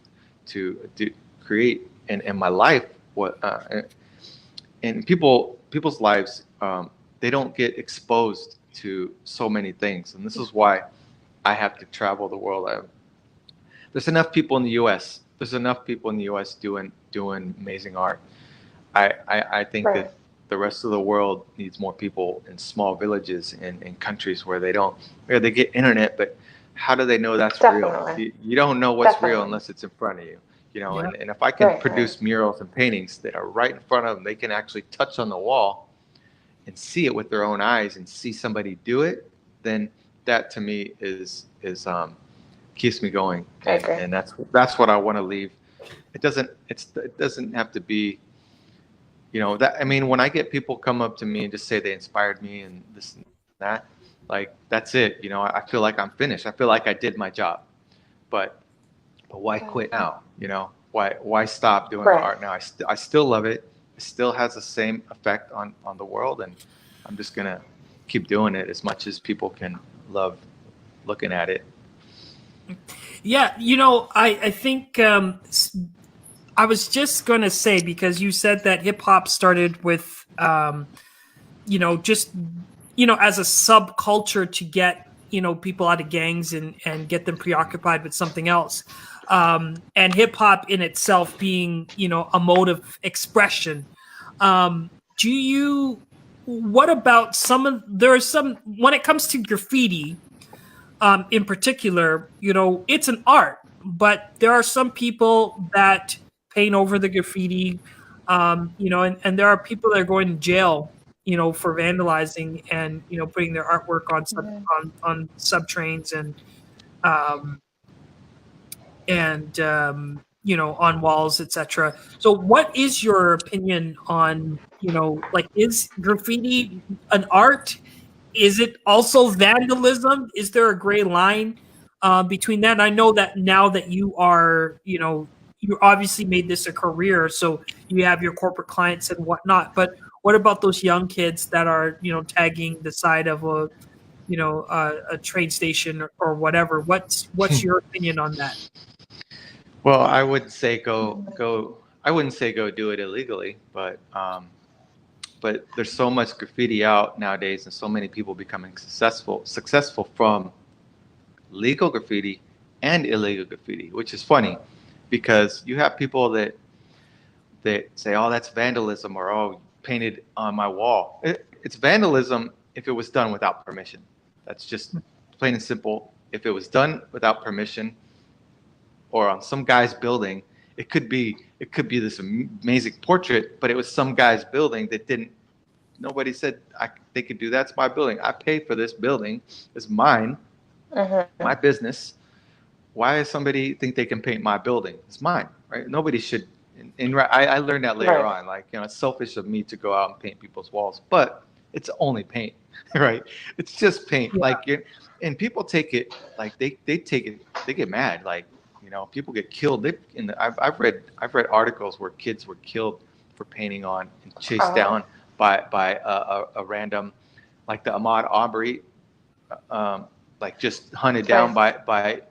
create. And in my life, and people's lives, they don't get exposed to so many things, and this is why I have to travel the world. There's enough people in the U.S. There's enough people in the U.S. doing amazing art. I think that the rest of the world needs more people in small villages and in countries where they get internet, but how do they know that's Definitely. real? You don't know what's real Definitely. unless it's in front of you. Yeah. And if I can Right, produce murals and paintings that are right in front of them, they can actually touch on the wall and see it with their own eyes and see somebody do it, then that to me is keeps me going. I agree. And that's what I want to leave. It doesn't have to be, that, I mean, when I get people come up to me and just say they inspired me and this and that, like, that's it. I feel like I'm finished. I feel like I did my job. But why quit now? Why stop doing Right. art now? I still love it. It still has the same effect on the world, and I'm just gonna keep doing it as much as people can love looking at it. Yeah, I think I was just going to say, because you said that hip hop started with, just, as a subculture to get, people out of gangs and get them preoccupied with something else. And hip hop in itself being, a mode of expression. What about when it comes to graffiti, in particular, it's an art, but there are some people that paint over the graffiti, and there are people that are going to jail, for vandalizing and, putting their artwork on subtrains um, and on walls, etc. So what is your opinion on, like, is graffiti an art? Is it also vandalism? Is there a gray line between that? And I know that now that you are, you obviously made this a career, so you have your corporate clients and whatnot. But what about those young kids that are, tagging the side of a train station or whatever? What's your opinion on that? Well, I wouldn't say go. I wouldn't say go do it illegally, but there's so much graffiti out nowadays, and so many people becoming successful from legal graffiti and illegal graffiti, which is funny, because you have people that say, "Oh, that's vandalism," or "Oh, painted on my wall." It's vandalism if it was done without permission. That's just plain and simple. If it was done without permission, or on some guy's building, it could be this amazing portrait, but it was some guy's building that nobody said they could do that. It's my building. I paid for this building. It's mine, my business. Why does somebody think they can paint my building? It's mine, right? Nobody should. I learned that later on. Like, it's selfish of me to go out and paint people's walls, but it's only paint, right? It's just paint. Yeah. And people take it like they take it. They get mad. Like, people get killed. I've read articles where kids were killed for painting on and chased down by a random, like the Ahmaud Arbery, like just hunted down by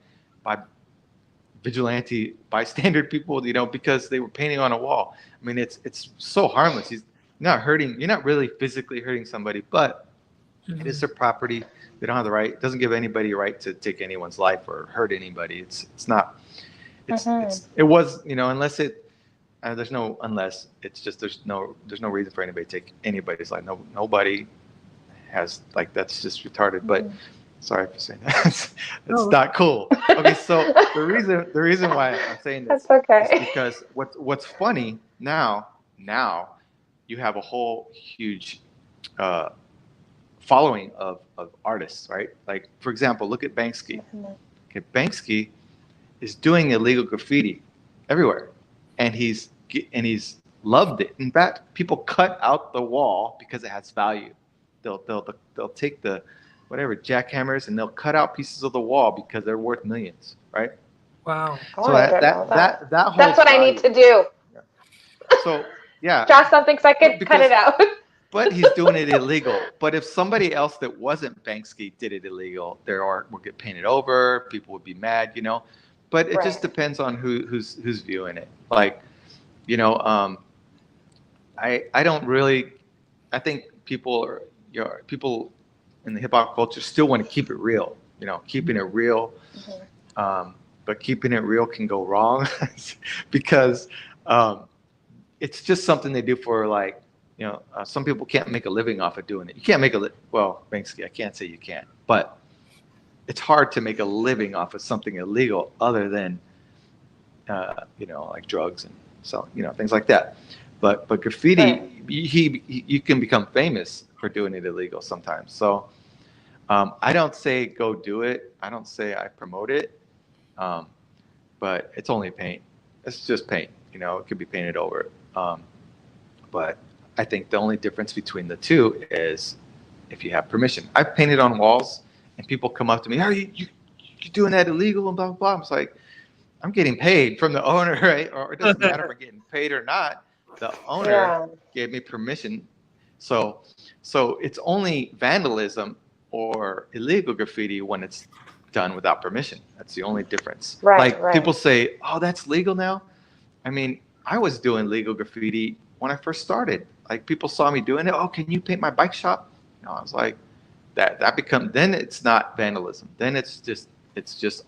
vigilante bystander people, because they were painting on a wall. I mean, it's so harmless. You're not really physically hurting somebody, but it is their property. They don't have the right. It doesn't give anybody a right to take anyone's life or hurt anybody. It's not. It was, unless there's no unless. It's just there's no reason for anybody to take anybody's life. Nobody has, like, that's just retarded. But sorry for saying that. It's not cool. Okay, so the reason why I'm saying this is because what's funny now you have a whole huge following of artists, right? Like, for example, look at Banksy. Okay, Banksy is doing illegal graffiti everywhere, and he's loved it. In fact, people cut out the wall because it has value. They'll take the whatever jackhammers and they'll cut out pieces of the wall because they're worth millions, right? Wow. So that that's what value. I need to do. Yeah. So yeah, draw something so I can cut it out. But he's doing it illegal. But if somebody else that wasn't Banksy did it illegal, their art would get painted over. People would be mad, But it just depends on who's viewing it. Like, I don't really. I think people in the hip hop culture still want to keep it real. Keeping it real. But keeping it real can go wrong because it's just something they do for, like, some people can't make a living off of doing it. You can't make well, Banksy, I can't say you can't, but it's hard to make a living off of something illegal other than like drugs and things like that. But graffiti, Right. you can become famous for doing it illegal sometimes. So I don't say go do it. I don't say I promote it. But it's only paint. It's just paint. It could be painted over. But I think the only difference between the two is if you have permission. I've painted on walls, and people come up to me, "Are you doing that illegal?" and blah blah blah. I'm just like, I'm getting paid from the owner, right? Or it doesn't matter if I'm getting paid or not. The owner gave me permission. So it's only vandalism or illegal graffiti when it's done without permission. That's the only difference. Right. People say, "Oh, that's legal now." I mean, I was doing legal graffiti when I first started. Like, people saw me doing it. "Oh, can you paint my bike shop?" I was like, then it's not vandalism. Then it's just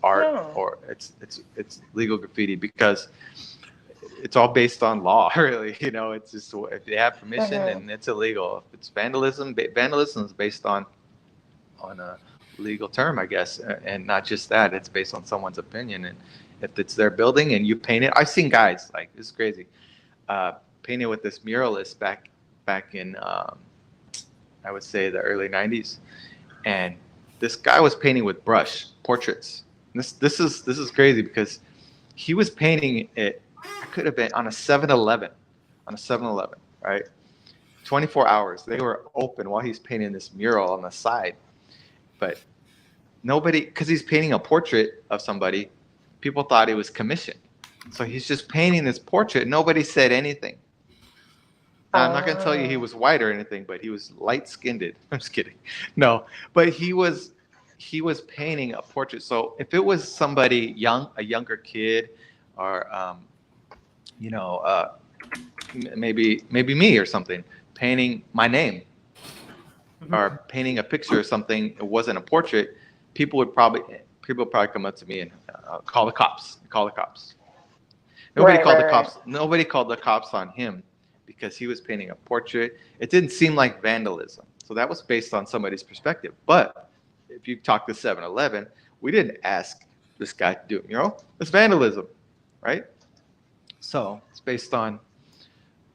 art, or it's legal graffiti, because it's all based on law, really. It's just, if they have permission, then it's illegal. If it's vandalism is based on a legal term, I guess, and not just that. It's based on someone's opinion, and if it's their building and you paint it, I've seen guys, like, it's crazy, painted with this muralist back in I would say the early 90s, and this guy was painting with brush portraits. This is crazy, because he was painting it. I could have been on a 7-Eleven, right? 24 hours. They were open while he's painting this mural on the side. But nobody, because he's painting a portrait of somebody, people thought it was commissioned. So he's just painting this portrait. Nobody said anything. Now, I'm not going to tell you he was white or anything, but he was light-skinned. I'm just kidding. No, but he was painting a portrait. So if it was somebody a younger kid, or maybe me or something, painting my name, or painting a picture or something, it wasn't a portrait, people would probably come up to me and call the cops. Nobody called the cops on him, because he was painting a portrait. It didn't seem like vandalism. So that was based on somebody's perspective. But if you talk to 7-Eleven, we didn't ask this guy to do it. It's vandalism, right? So it's based on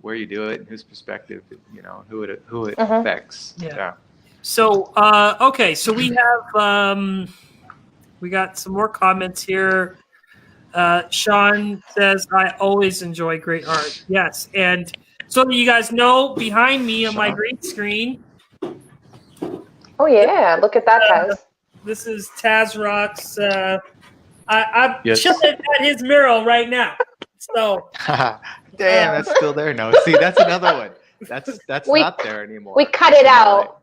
where you do it and whose perspective, who it affects. Yeah. So okay, so we have we got some more comments here. Sean says, "I always enjoy great art." Yes, and so that you guys know, behind me on my green screen. Oh yeah, look at that, Taz. This is Tazroc's. I'm chilling at his mural right now. So. Damn, that's still there. No, see, that's another one. That's not there anymore. We cut it out.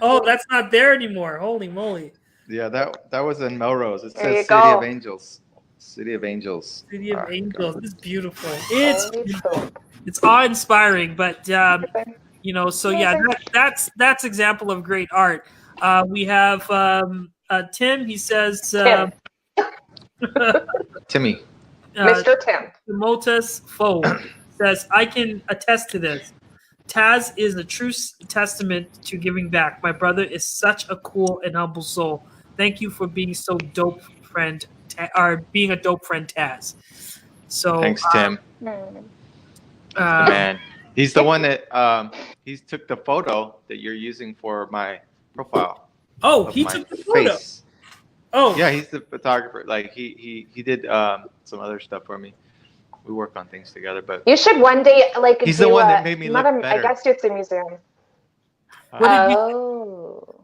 Oh, that's not there anymore. Holy moly. Yeah, that was in Melrose. It says City of Angels. City of Angels. City of Angels. It's beautiful. It's beautiful. It's awe-inspiring, but so yeah, that's example of great art. We have Tim. He says, Timmy. Mr. Tim. Motus Foe says, "I can attest to this. Taz is a true testament to giving back. My brother is such a cool and humble soul. Thank you for being so dope, friend, or being a dope friend, Taz." So thanks, Tim. Man, he's the one that he took the photo that you're using for my profile. Oh, he took the photo. Oh, yeah, he's the photographer. Like he did some other stuff for me. We work on things together, but you should one day he's the one that made me look better. I guess it's a museum. Oh,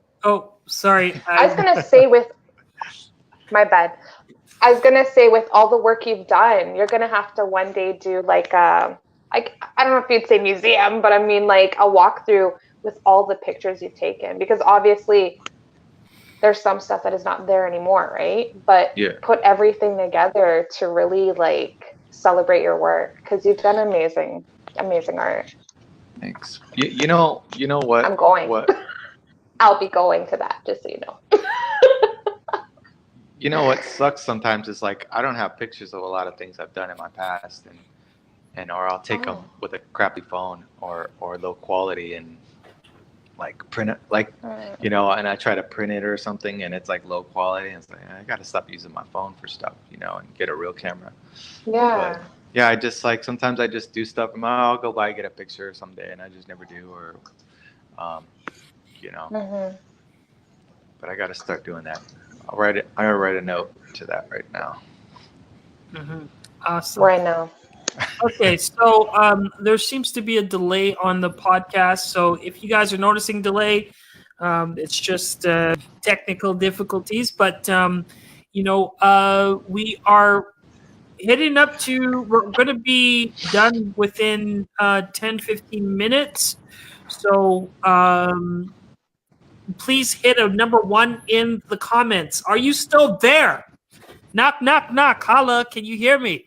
sorry. I was gonna say my bad. I was gonna say, with all the work you've done, you're gonna have to one day do I don't know if you'd say museum, but I mean like a walkthrough with all the pictures you've taken, because obviously there's some stuff that is not there anymore, right? But put everything together to really celebrate your work, because you've done amazing art. Thanks. You know what? I'm going. What? I'll be going to that, just so you know. You know what sucks sometimes is I don't have pictures of a lot of things I've done in my past, or I'll take them with a crappy phone or low quality, and like print it, like, you know, and I try to print it or something, and it's like low quality, and it's like I gotta stop using my phone for stuff, you know, and get a real camera. Yeah. But yeah, I just like sometimes I just do stuff. And I'll go by get a picture someday, and I just never do, or you know. But I got to start doing that. I'll write it. I gotta write a note to that right now. Awesome. Right now. Okay, so there seems to be a delay on the podcast. So if you guys are noticing delay, it's just technical difficulties. But you know, we are heading up to. We're going to be done within 10-15 minutes. So please hit a number 1 in the comments. Are you still there? Knock, knock, knock. Holla, can you hear me?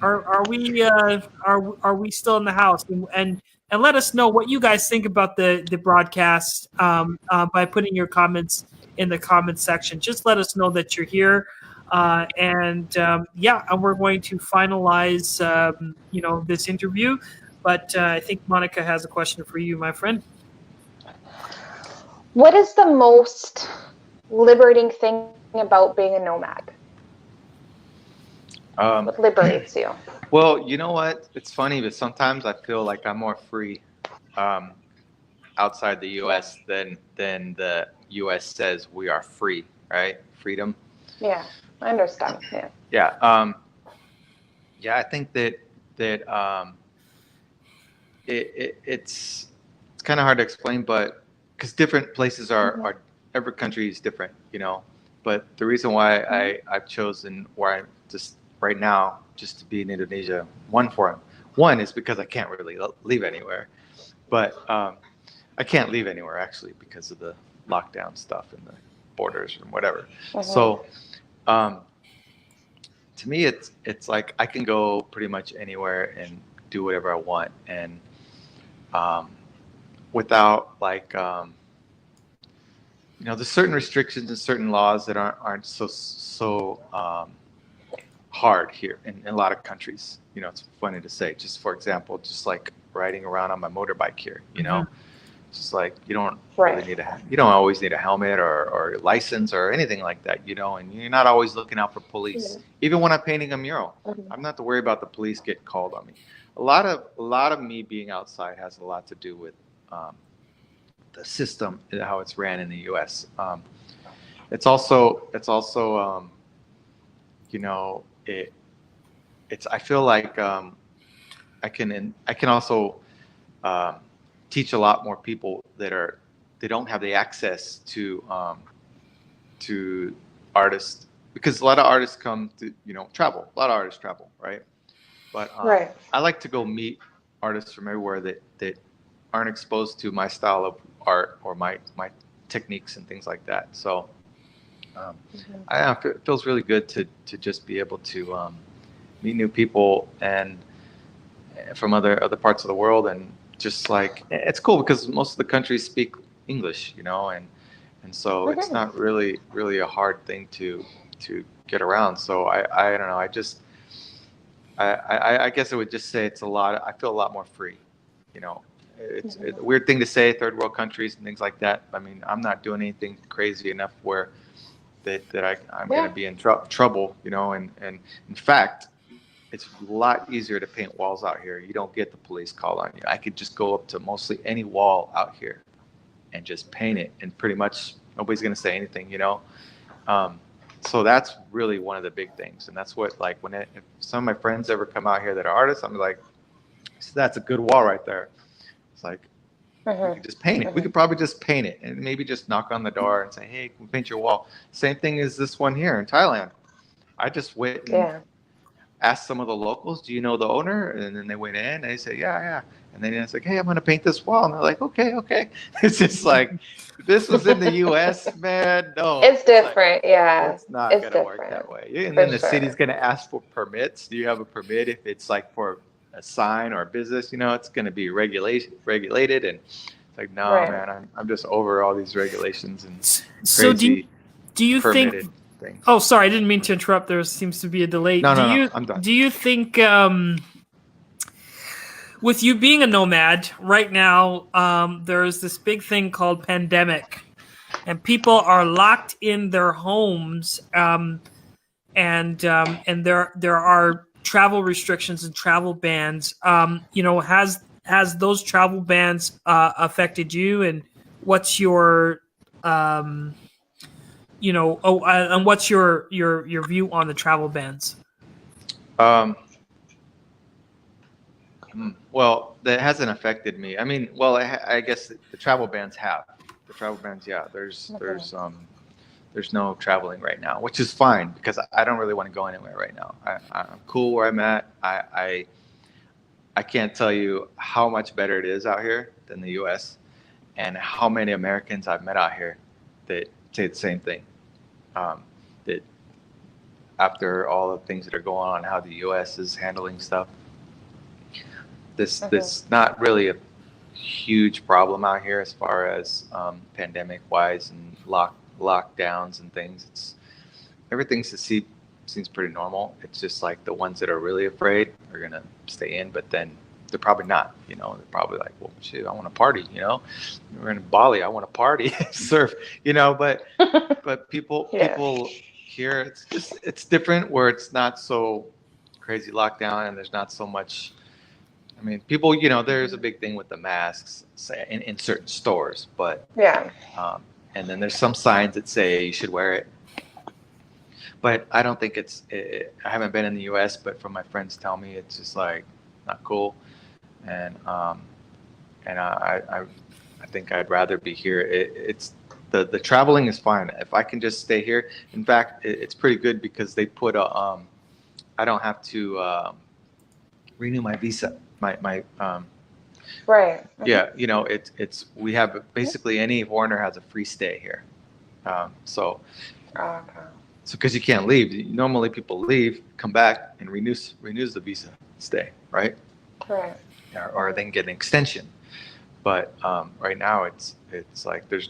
Are we still in the house? And let us know what you guys think about the broadcast by putting your comments in the comments section. Just let us know that you're here, and we're going to finalize you know, this interview. But I think Monica has a question for you, my friend. What is the most liberating thing about being a nomad? What liberates you? Well, you know what? It's funny, but sometimes I feel like I'm more free outside the U.S. than the U.S. says we are free, right? Freedom. Yeah, I understand. Yeah. Yeah. Yeah, I think that it's kind of hard to explain, but because different places are every country is different, you know. But the reason why I've chosen where I'm just right now just to be in Indonesia, one is because I can't really leave anywhere, but I can't leave anywhere actually because of the lockdown stuff and the borders and whatever. So to me, it's like I can go pretty much anywhere and do whatever I want, and without like you know, there's certain restrictions and certain laws that aren't so hard here in a lot of countries. You know, it's funny to say. Just for example, just like riding around on my motorbike here. You know, it's just like you don't really you don't always need a helmet or license or anything like that. You know, and you're not always looking out for police. Even when I'm painting a mural, I'm not to worry about the police getting called on me. A lot of me being outside has a lot to do with the system, how it's ran in the U.S. It's also you know, it's I feel like I can also teach a lot more people they don't have the access to artists, because a lot of artists come to, you know, travel. A lot of artists travel, right? But I like to go meet artists from everywhere that aren't exposed to my style of art or my techniques and things like that. So it feels really good to just be able to meet new people and from other parts of the world, and just like it's cool because most of the countries speak English, you know, and so it's not really a hard thing to get around. So I don't know. I guess I would just say it's I feel a lot more free, you know. It's a weird thing to say, third world countries and things like that. I mean, I'm not doing anything crazy enough where I'm going to be in trouble, you know. And in fact, it's a lot easier to paint walls out here. You don't get the police call on you. I could just go up to mostly any wall out here and just paint it, and pretty much nobody's going to say anything, you know. So that's really one of the big things, and that's what, like, if some of my friends ever come out here that are artists, I'm like, so that's a good wall right there. It's like, we could just paint it. We could probably just paint it and maybe just knock on the door and say, hey, can we paint your wall? Same thing as this one here in Thailand. I just went and asked some of the locals, do you know the owner? And then they went in and they said, yeah. And then it's like, hey, I'm going to paint this wall. And they're like, okay. It's just like, this was in the U.S., man. No. It's different, It's not going to work that way. And then the city's going to ask for permits. Do you have a permit if it's like for a sign or a business? You know, it's going to be regulated. And it's like, no, man, I'm just over all these regulations and crazy. So do you think things. Oh, sorry, I didn't mean to interrupt. There seems to be a delay. No, I'm done. Do you think with you being a nomad right now, there's this big thing called pandemic, and people are locked in their homes, and there are travel restrictions and travel bans. Has those travel bans affected you, and what's your and what's your view on the travel bans? Um, well, that hasn't affected me. I mean, well, I guess the travel bans have. The travel bans, yeah. There's no traveling right now, which is fine because I don't really want to go anywhere right now. I'm cool where I'm at. I can't tell you how much better it is out here than the U.S. and how many Americans I've met out here that say the same thing. That after all the things that are going on, how the U.S. is handling stuff, this not really a huge problem out here as far as pandemic wise and lockdowns and things. Everything seems pretty normal. It's just like the ones that are really afraid are gonna stay in, but then they're probably not. They're probably like, well, shit, I want to party. We're in Bali, I want to party, surf. But people here, it's different where it's not so crazy lockdown and there's not so much. I mean, people, there's a big thing with the masks in certain stores, but and then there's some signs that say you should wear it. But I don't think I haven't been in the U.S., but from my friends tell me it's just like not cool, and I think I'd rather be here. It's the traveling is fine if I can just stay here. In fact, it's pretty good because they put I don't have to renew my visa. My right. Yeah, we have basically any foreigner has a free stay here. So because you can't leave. Normally people leave, come back, and renews the visa stay, right? Correct. Or they can get an extension. But right now it's like there's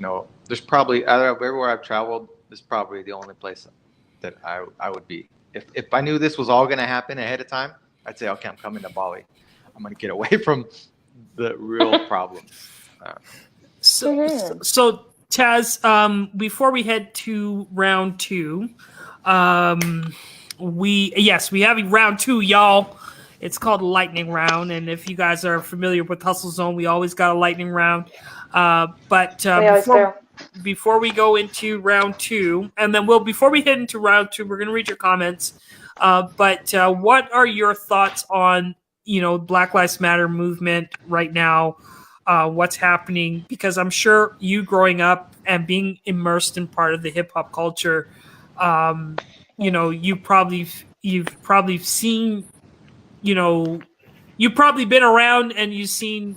probably out of everywhere I've traveled, this is probably the only place that I would be. If I knew this was all gonna happen ahead of time, I'd say, okay, I'm coming to Bali. I'm gonna get away from the real problems. So Taz, before we head to round two, we have round two, y'all. It's called a lightning round, and if you guys are familiar with Hustle Zone, we always got a lightning round. Before we go into round two, and then before we head into round two, we're going to read your comments. But what are your thoughts on Black Lives Matter movement right now? What's happening? Because I'm sure you growing up and being immersed in part of the hip hop culture, you've probably seen, you've probably been around and you've seen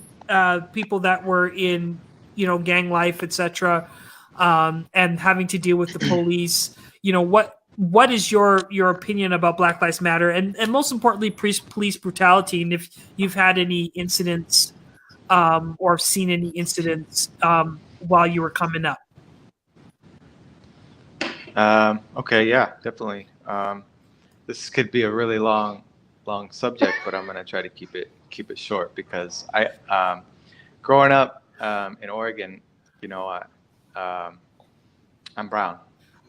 people that were in, gang life, etc., and having to deal with the police. What is your opinion about Black Lives Matter and most importantly, police brutality, and if you've had any incidents or seen any incidents while you were coming up? Okay, yeah, definitely. This could be a really long subject, but I'm gonna try to keep it short because I, growing up in Oregon, I'm brown,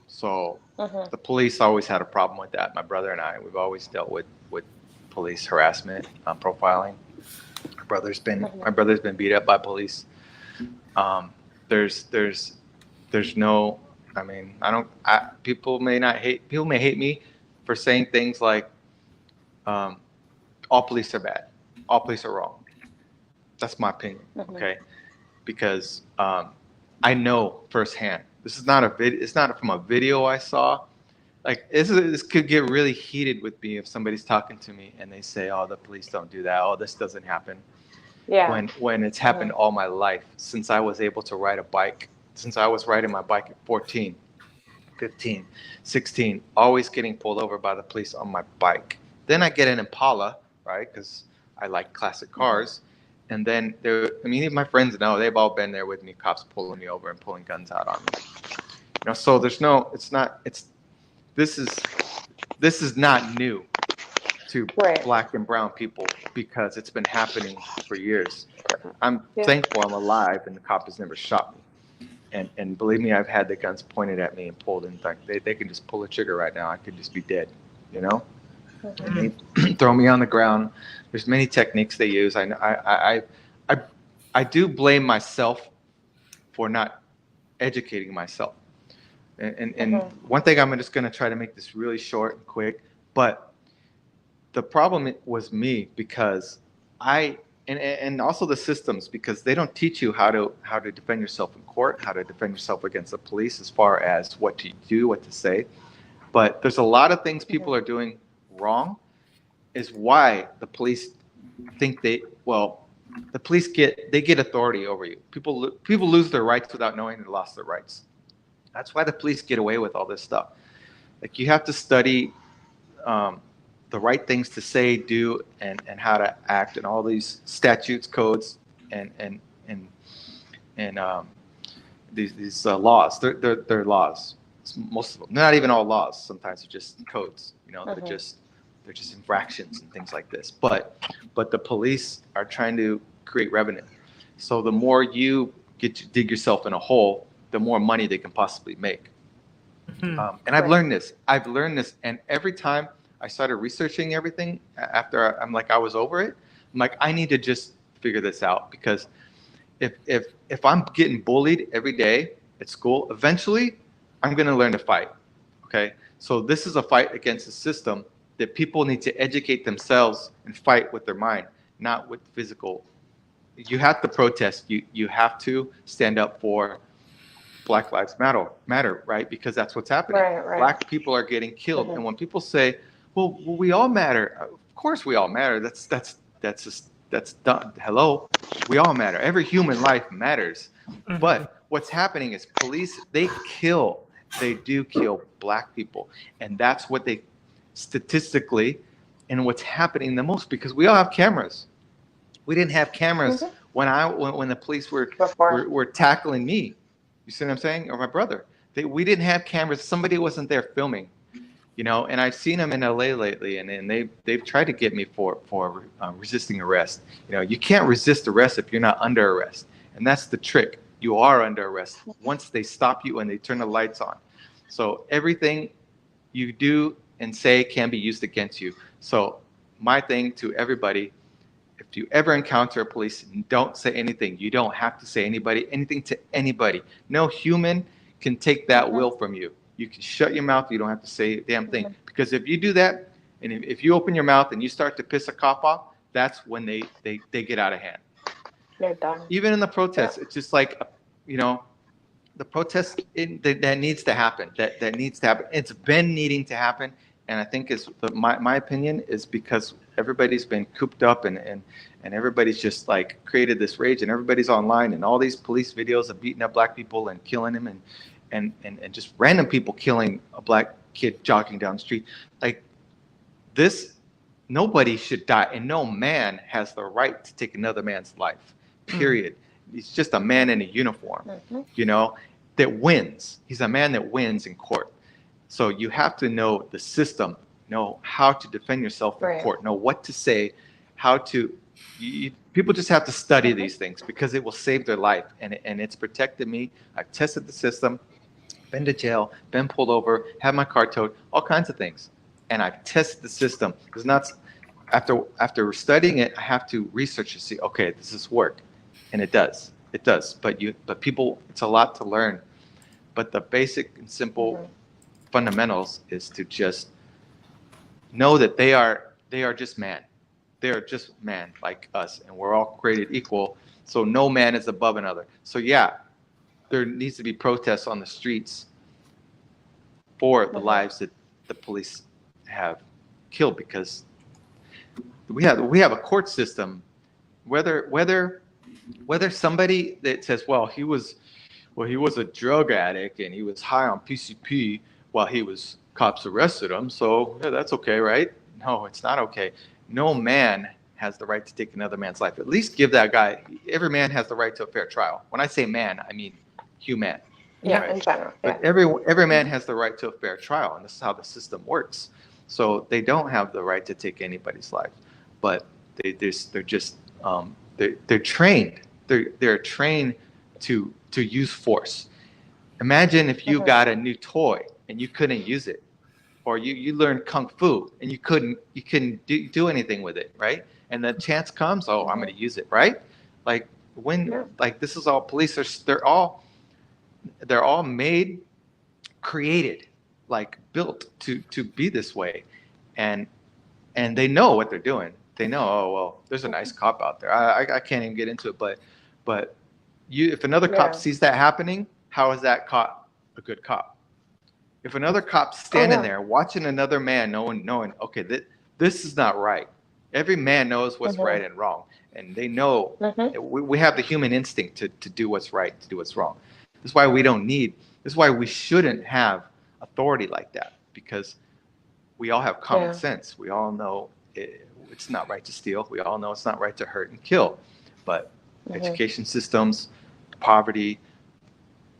so the police always had a problem with that. My brother and I, we've always dealt with police harassment, profiling. My brother's been beat up by police. There's no. I mean, people may hate me for saying things like, all police are bad, all police are wrong. That's my opinion, okay? Because I know firsthand. This is not it's not from a video I saw. Like this could get really heated with me if somebody's talking to me and they say, "Oh, the police don't do that. Oh, this doesn't happen." Yeah. When it's happened all my life since I was able to ride a bike. Since I was riding my bike at 14, 15, 16, always getting pulled over by the police on my bike. Then I get an Impala, right? Because I like classic cars. And then even my friends know, they've all been there with me, cops pulling me over and pulling guns out on me. So this is not new to Right. black and brown people because it's been happening for years. I'm thankful I'm alive and the cop has never shot me. And believe me, I've had the guns pointed at me and pulled, and they can just pull a trigger right now. I could just be dead, you know? And they throw me on the ground. There's many techniques they use. I do blame myself for not educating myself. And one thing, I'm just going to try to make this really short and quick, but the problem was me because and also the systems, because they don't teach you how to defend yourself in court, how to defend yourself against the police, as far as what to do, what to say. But there's a lot of things people are doing wrong, is why the police think the police get authority over you. People lose their rights without knowing they lost their rights. That's why the police get away with all this stuff. Like, you have to study the right things to say, do, and how to act, and all these statutes, codes, and these laws. They're laws. Most of them. They're not even all laws. Sometimes they're just codes. You know, they're just infractions and things like this. But the police are trying to create revenue. So the more you get to dig yourself in a hole, the more money they can possibly make. And I've learned this. And every time I started researching everything, after I was over it, I'm like, I need to just figure this out, because if I'm getting bullied every day at school, eventually I'm going to learn to fight. Okay? So this is a fight against the system that people need to educate themselves and fight with their mind, not with physical. You have to protest. You have to stand up for Black Lives Matter, right? Because that's what's happening. Right. Black people are getting killed. And when people say, well, we all matter. Of course we all matter. That's done. Hello, we all matter. Every human life matters. But what's happening is police, they do kill Black people. And that's what they statistically, and what's happening the most, because we all have cameras. We didn't have cameras when the police were tackling me. You see what I'm saying? Or my brother. We didn't have cameras. Somebody wasn't there filming, you know. And I've seen them in LA lately, and they've tried to get me for resisting arrest. You know, you can't resist arrest if you're not under arrest, and that's the trick. You are under arrest once they stop you and they turn the lights on. So everything you do and say can be used against you. So my thing to everybody: if you ever encounter a police, don't say anything. You don't have to say anything to anybody. No human can take that will from you. You can shut your mouth. You don't have to say a damn thing. Because if you do that, and if you open your mouth and you start to piss a cop off, that's when they get out of hand. They're done. Even in the protests, it's just like, you know, the protest that needs to happen. That needs to happen. It's been needing to happen. And I think my opinion is because everybody's been cooped up and everybody's just like created this rage, and everybody's online, and all these police videos of beating up Black people and killing them, and just random people killing a Black kid jogging down the street. Like this, nobody should die, and no man has the right to take another man's life. Period. He's just a man in a uniform, you know, that wins. He's a man that wins in court. So you have to know the system, know how to defend yourself in court, know what to say, how to. People just have to study these things, because it will save their life, and it's protected me. I've tested the system, been to jail, been pulled over, had my car towed, all kinds of things, and I've tested the system. Because not after studying it, I have to research to see, okay, does this work? And it does. But people, it's a lot to learn. But the basic and simple fundamentals is to just know that they are just man. They are just man like us, and we're all created equal. So no man is above another. So yeah, there needs to be protests on the streets for the lives that the police have killed, because we have a court system. Whether somebody that says, well, he was a drug addict and he was high on PCP while cops arrested him, so yeah, that's okay, right? No, it's not okay. No man has the right to take another man's life. At least give that guy. Every man has the right to a fair trial. When I say man, I mean human. Yeah, right? in general. But every man has the right to a fair trial, and this is how the system works. So they don't have the right to take anybody's life, but they're just they're trained. They're trained to use force. Imagine if you got a new toy and you couldn't use it, or you learned kung fu and you couldn't do anything with it, right? And the chance comes, oh, I'm going to use it, right? Like like this is all police are they're all made, created, like built to be this way, and they know what they're doing. They know, oh well, there's a nice cop out there. I can't even get into it, but if another cop sees that happening, how is that cop a good cop? If another cop's standing there watching another man, knowing, okay, this is not right. Every man knows what's right and wrong, and they know we have the human instinct to do what's right, to do what's wrong. This is why we don't need. This is why we shouldn't have authority like that, because we all have common sense. We all know it's not right to steal. We all know it's not right to hurt and kill. But education systems, poverty,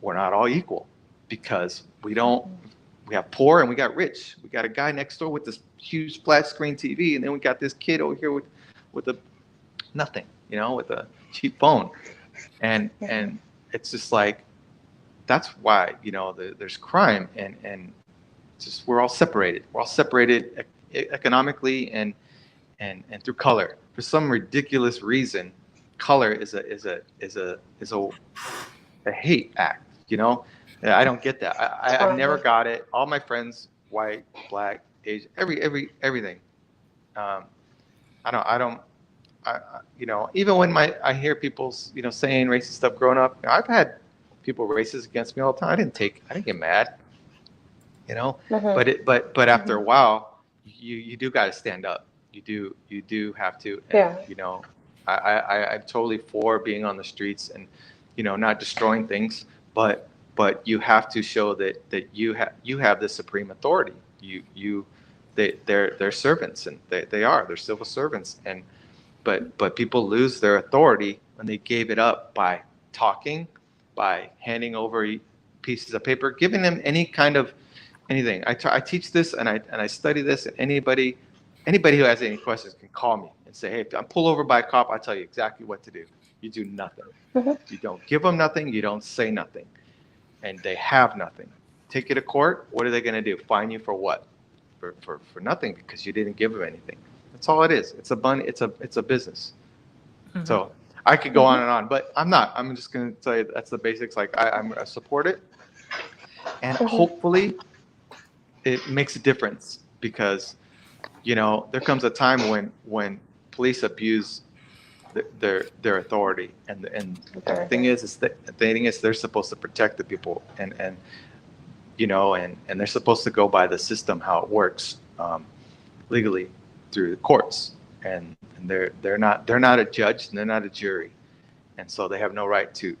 we're not all equal, because we have poor and we got rich. We got a guy next door with this huge flat screen TV, and then we got this kid over here with a nothing, with a cheap phone. And it's just like, that's why, there's crime, and just we're all separated. We're all separated economically and through color. For some ridiculous reason, color is a hate act. I don't get that. I've never got it. All my friends, white, black, Asian, everything. Even when I hear people saying racist stuff growing up, I've had people racist against me all the time. I didn't get mad. But after a while, you do got to stand up. You do have to. And, I'm totally for being on the streets and not destroying things, but you have to show that you have the supreme authority. They're servants, and they're civil servants, and but people lose their authority when they gave it up by talking, by handing over pieces of paper, giving them any kind of anything. I teach this and I study this, and anybody who has any questions can call me and say, hey, if I'm pulled over by a cop, I tell you exactly what to do. You do nothing. You don't give them nothing. You don't say nothing, and they have nothing. Take you to court. What are they going to do? Fine you for what? For nothing, because you didn't give them anything. That's all it is. It's a business. So I could go on and on, but I'm not. I'm just going to tell you that's the basics. Like I support it, and hopefully it makes a difference, because there comes a time when police abuse their authority, and the thing is they're supposed to protect the people, and they're supposed to go by the system, how it works legally through the courts, and they're not a judge and they're not a jury, and so they have no right to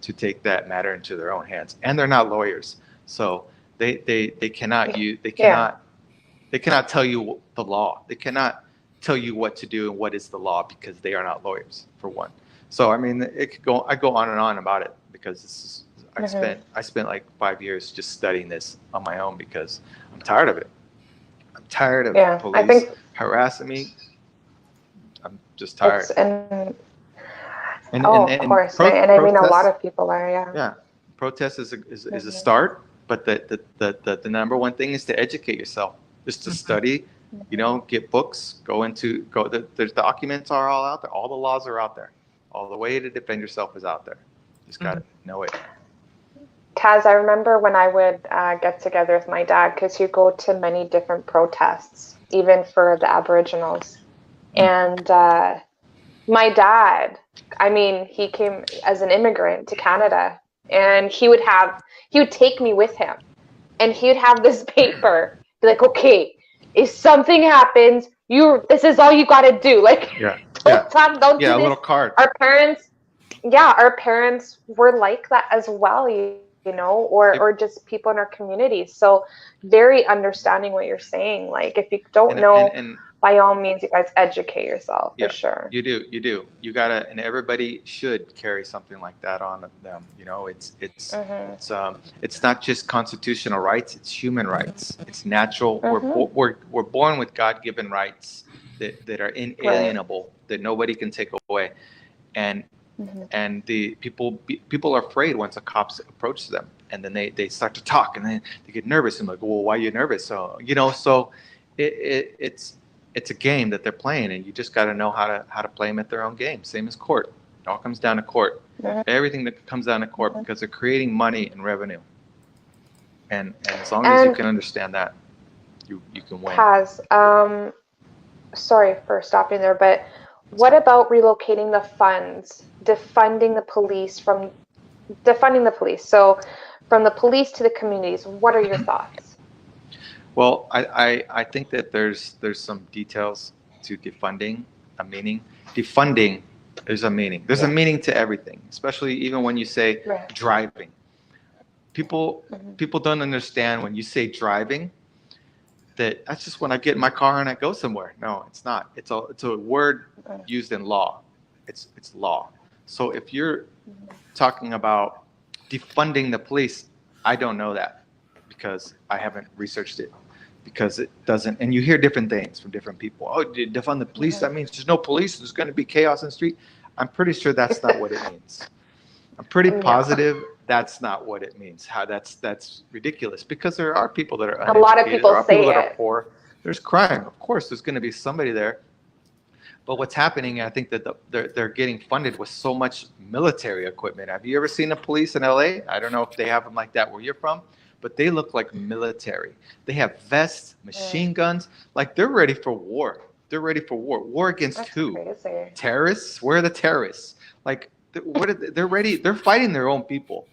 take that matter into their own hands, and they're not lawyers, so they cannot they cannot tell you the law. They cannot tell you what to do and what is the law, because they are not lawyers, for one. So I mean, I go on and on about it, because this is, I spent like 5 years just studying this on my own, because I'm tired of it. I'm tired of police harassing me. I'm just tired. Of course, and I mean, a lot of people are. Yeah, protest is a start, but the number one thing is to educate yourself, just to study. Get books. The documents are all out there. All the laws are out there. All the way to defend yourself is out there. Just got to know it. Taz, I remember when I would get together with my dad, because he'd go to many different protests, even for the Aboriginals. And my dad, I mean, he came as an immigrant to Canada, and he would take me with him, and he would have this paper, be like, okay, if something happens, this is all you got to do. Like, don't do this. A little card. Our parents were like that as well, or just people in our community. So very understanding what you're saying. Like, if you don't know by all means, you guys educate yourself Yeah, for sure. you do. You gotta, and everybody should carry something like that on them. You know, it's not just constitutional rights; it's human rights. It's natural. We're born with God-given rights that are inalienable, that nobody can take away, and the people are afraid once a cops approach them, and then they start to talk, and then they get nervous and like, well, why are you nervous? So it's a game that they're playing, and you just got to know how to play them at their own game. Same as court. It all comes down to court. Everything that comes down to court, because they're creating money and revenue. And as long as you can understand that, you can win. Taz, sorry for stopping there, but what about relocating the funds, defunding the police? So from the police to the communities, what are your thoughts? Well, I think that there's some details to defunding, a meaning. Defunding, there's a meaning. There's a meaning to everything, especially even when you say driving. People don't understand when you say driving, that's just when I get in my car and I go somewhere. No, it's not. It's a word used in law. It's law. So if you're talking about defunding the police, I don't know that because I haven't researched it, because it doesn't. And you hear different things from different people. Oh, defund the police, that means there's no police, there's going to be chaos in the street. I'm pretty sure that's not what it means. I'm pretty positive that's not what it means. How that's ridiculous, because there are people that are uneducated. A lot of people there are say people it. that are poor. There's crime. Of course, there's going to be somebody there. But what's happening, I think that they're getting funded with so much military equipment. Have you ever seen a police in LA? I don't know if they have them like that where you're from, but they look like military. They have vests, machine guns, like they're ready for war. They're ready for war. War against That's who? crazy. Terrorists? Where are the terrorists? Like, they're ready. They're fighting their own people,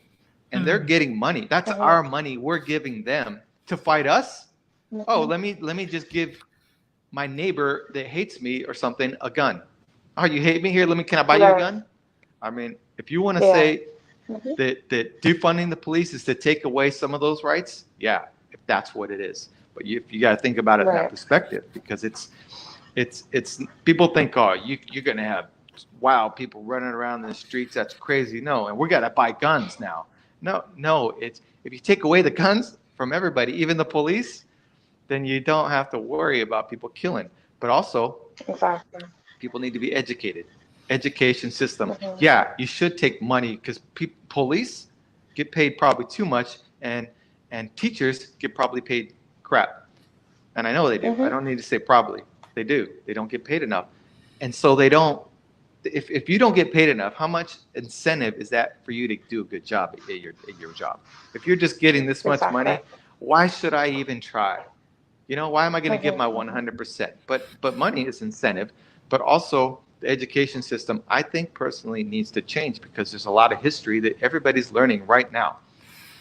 and they're getting money. That's our money we're giving them to fight us. Oh, let me just give my neighbor that hates me or something a gun. Oh, you hate me? Here, can I buy you a gun? I mean, if you want to say that defunding the police is to take away some of those rights, yeah, if that's what it is. But you got to think about it in that perspective, because it's people think, oh, you're gonna have people running around in the streets. That's crazy. No, and we got to buy guns now. No, it's if you take away the guns from everybody, even the police, then you don't have to worry about people killing. But also, people need to be educated. Education system. Yeah, you should take money, because police get paid probably too much, and teachers get probably paid crap. And I know they do. I don't need to say probably. They do. They don't get paid enough. And so they don't. If you don't get paid enough, how much incentive is that for you to do a good job at your job? If you're just getting this much money, why should I even try? Why am I going to give my 100%? But money is incentive. But also the education system, I think personally, needs to change, because there's a lot of history that everybody's learning right now.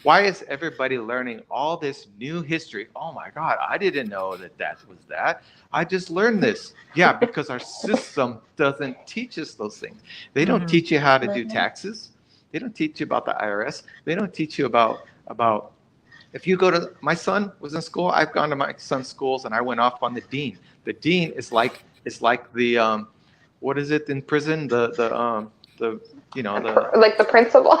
Why is everybody learning all this new history? Oh my God, I didn't know that was that. I just learned this. Yeah, because our system doesn't teach us those things. They don't teach you how to do taxes. They don't teach you about the IRS. They don't teach you about if you go to, my son was in school. I've gone to my son's schools, and I went off on the dean. The dean is like the what is it in prison? The like the principal.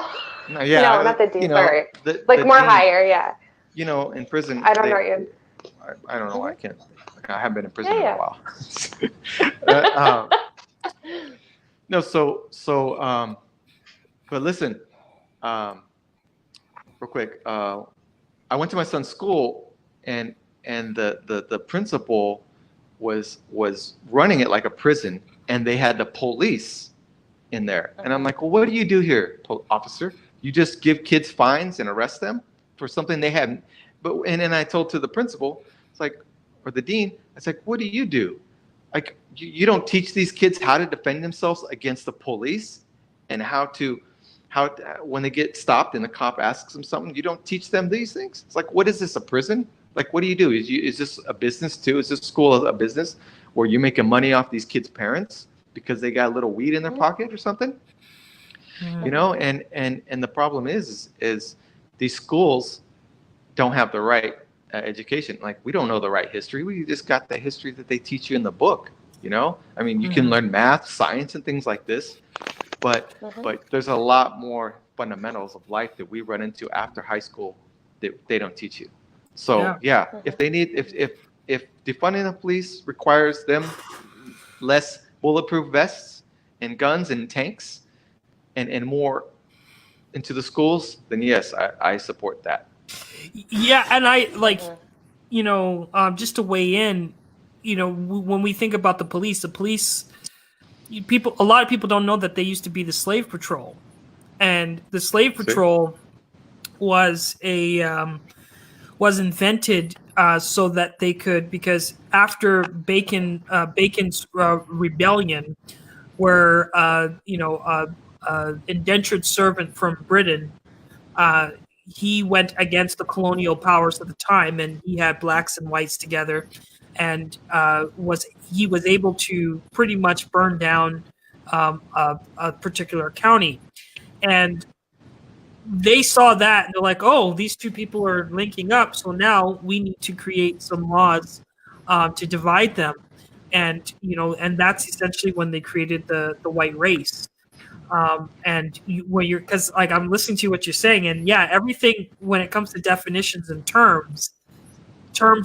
No, yeah, no, not the dean. Sorry, like more dean, higher. Yeah. In prison. I don't know you. I don't know. I can't. I haven't been in prison in a while. No, so but listen, real quick. I went to my son's school, and the principal was running it like a prison, and they had the police in there. And I'm like, well, what do you do here, officer? You just give kids fines and arrest them for something they hadn't. And then I told to the principal, it's like, or the dean, it's like, what do you do? Like, you don't teach these kids how to defend themselves against the police, and how when they get stopped and the cop asks them something, you don't teach them these things. It's like, what is this, a prison? Like, what do you do? Is this a business too? Is this school a business where you're making money off these kids' parents because they got a little weed in their pocket or something? And the problem is these schools don't have the right education. Like, we don't know the right history. We just got the history that they teach you in the book. I mean, you can learn math, science, and things like this, but there's a lot more fundamentals of life that we run into after high school that they don't teach you. So if they need, if defunding the police requires them less bulletproof vests and guns and tanks and more into the schools, then yes, I support that. Yeah, and I like, just to weigh in, when we think about the police, a lot of people don't know that they used to be the slave patrol, and the slave patrol was invented so that they could, because after Bacon's rebellion, where indentured servant from Britain, he went against the colonial powers at the time, and he had blacks and whites together, and was able to pretty much burn down a particular county. And they saw that and they're like, oh, these two people are linking up, so now we need to create some laws to divide them. And and that's essentially when they created the white race. Because like, I'm listening to what you're saying, and everything when it comes to definitions and terms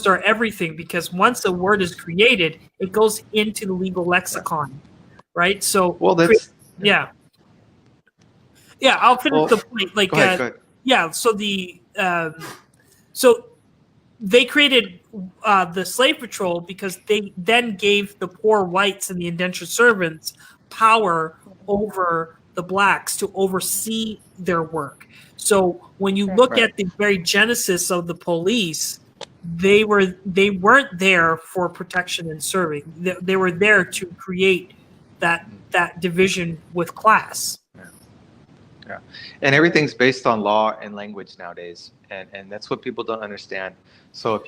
are everything, because once a word is created, it goes into the legal lexicon, right? So I'll finish the point. Like, go ahead. So they created the slave patrol because they then gave the poor whites and the indentured servants power over the blacks to oversee their work. So when you look at the very genesis of the police, they weren't there for protection and serving. They were there to create that division with class. Yeah, and everything's based on law and language nowadays, and that's what people don't understand. So if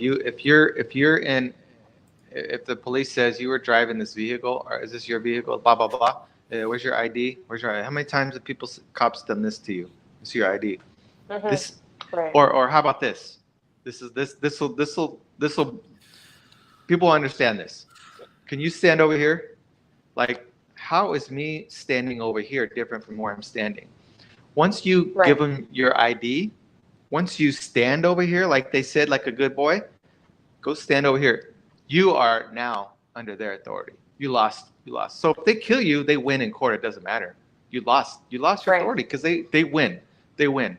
the police says you were driving this vehicle, or is this your vehicle, blah blah blah, where's your ID? How many times have cops done this to you? It's your ID. Or how about this? This will people understand this. Can you stand over here? Like, how is me standing over here different from where I'm standing? Once you give them your ID, once you stand over here, like they said, like a good boy, go stand over here. You are now under their authority. You lost. So if they kill you, they win in court. It doesn't matter. You lost your authority, because they win. They win.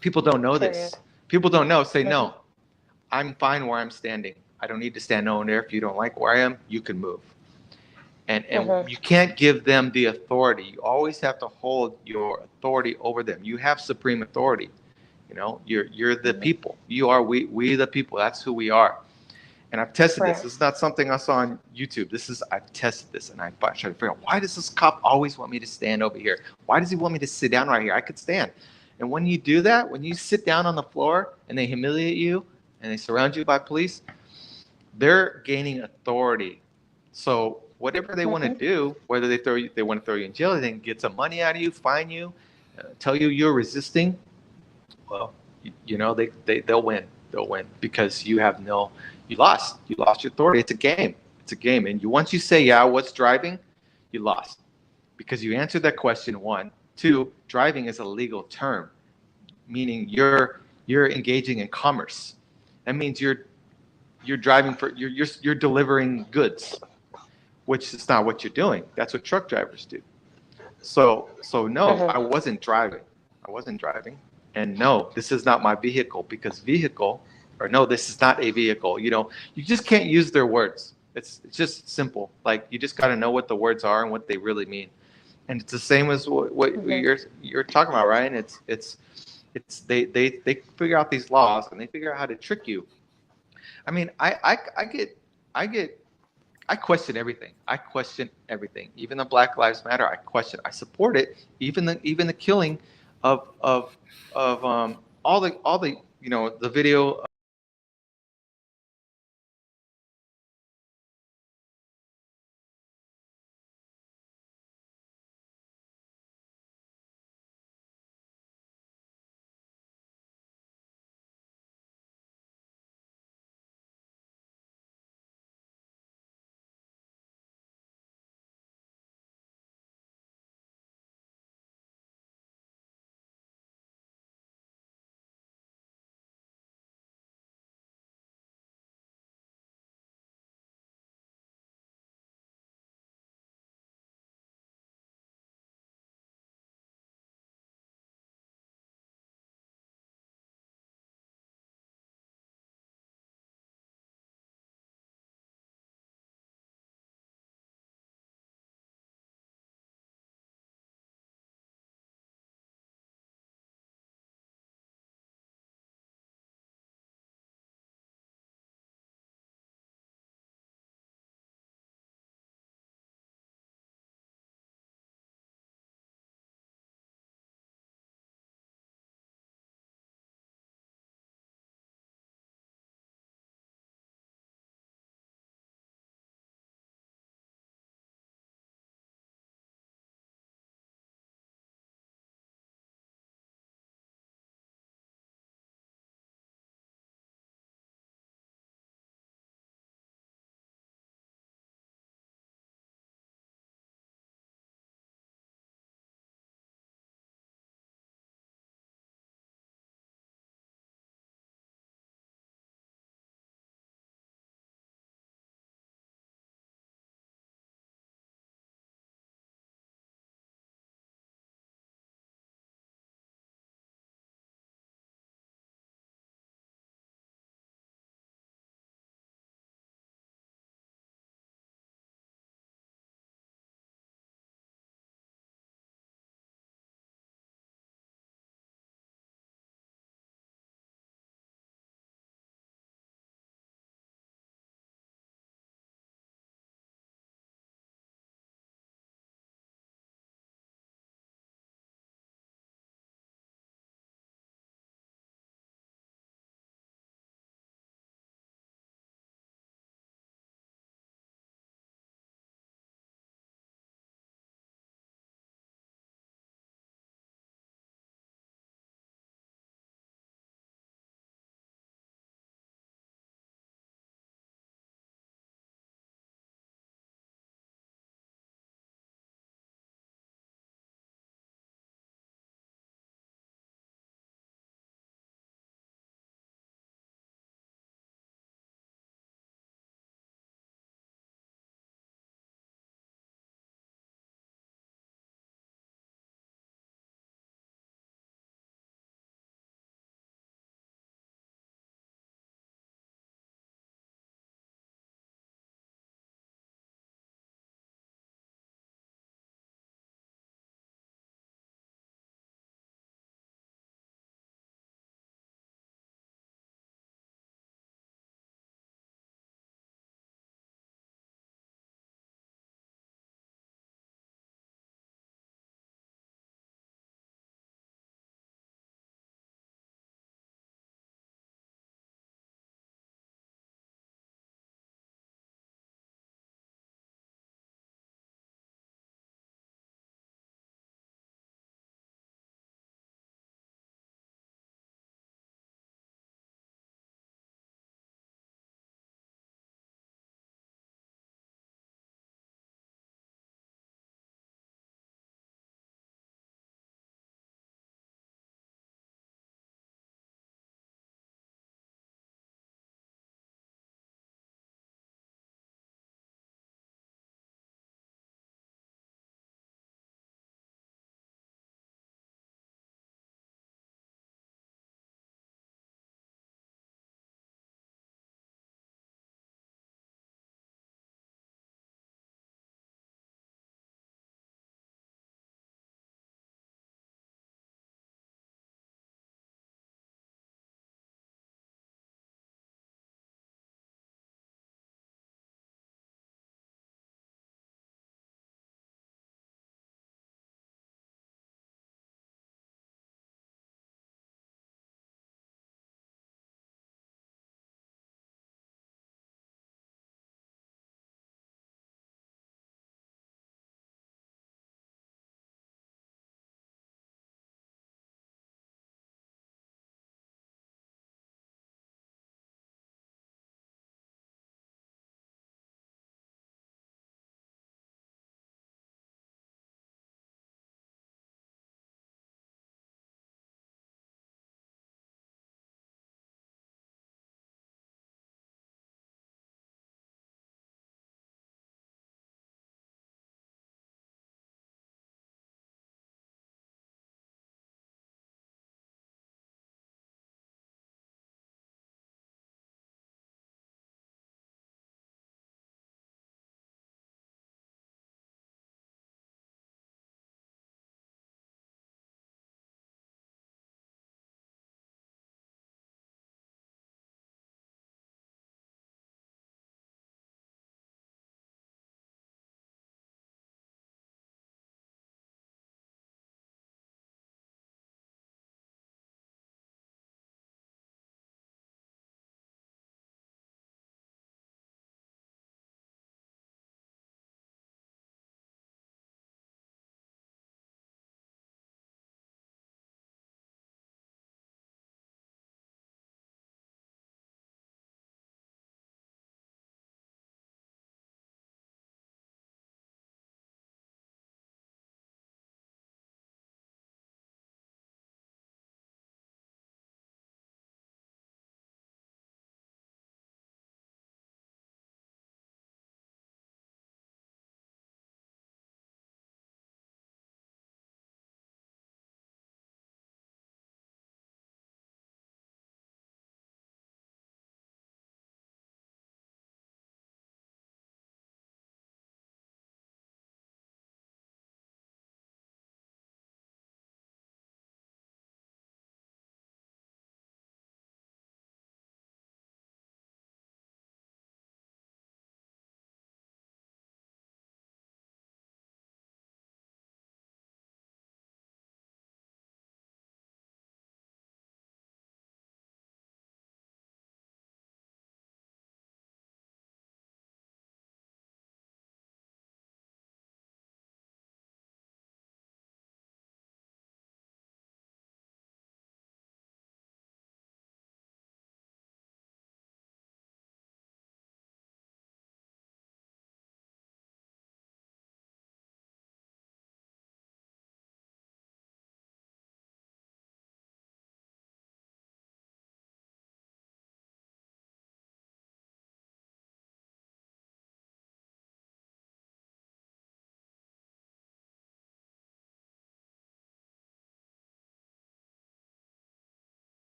People don't know this. People don't know. Say, no, I'm fine where I'm standing. I don't need to stand over there. If you don't like where I am, you can move. And you can't give them the authority. You always have to hold your authority over them. You have supreme authority. You're the people. You are we the people. That's who we are. And I've tested this. This is not something I saw on YouTube. I've tested this, and I tried to figure out, why does this cop always want me to stand over here? Why does he want me to sit down right here? I could stand. And when you do that, when you sit down on the floor and they humiliate you and they surround you by police, they're gaining authority. So whatever they want to do, whether they want to throw you in jail, they can get some money out of you, fine you, tell you you're resisting. Well, they'll win. They'll win because you lost. You lost your authority. It's a game. And once you say, I was driving, you lost, because you answered that question. 1, 2, driving is a legal term, meaning you're engaging in commerce. That means you're driving you're delivering goods, which is not what you're doing. That's what truck drivers do. So no, I wasn't driving. And no, this is not my vehicle, because no, this is not a vehicle. You just can't use their words. It's just simple. Like, you just got to know what the words are and what they really mean. And it's the same as what you're talking about, Ryan. It's they figure out these laws, and they figure out how to trick you. I mean, I question everything. Even the Black Lives Matter, I question. I support it. Even the killing of all the the video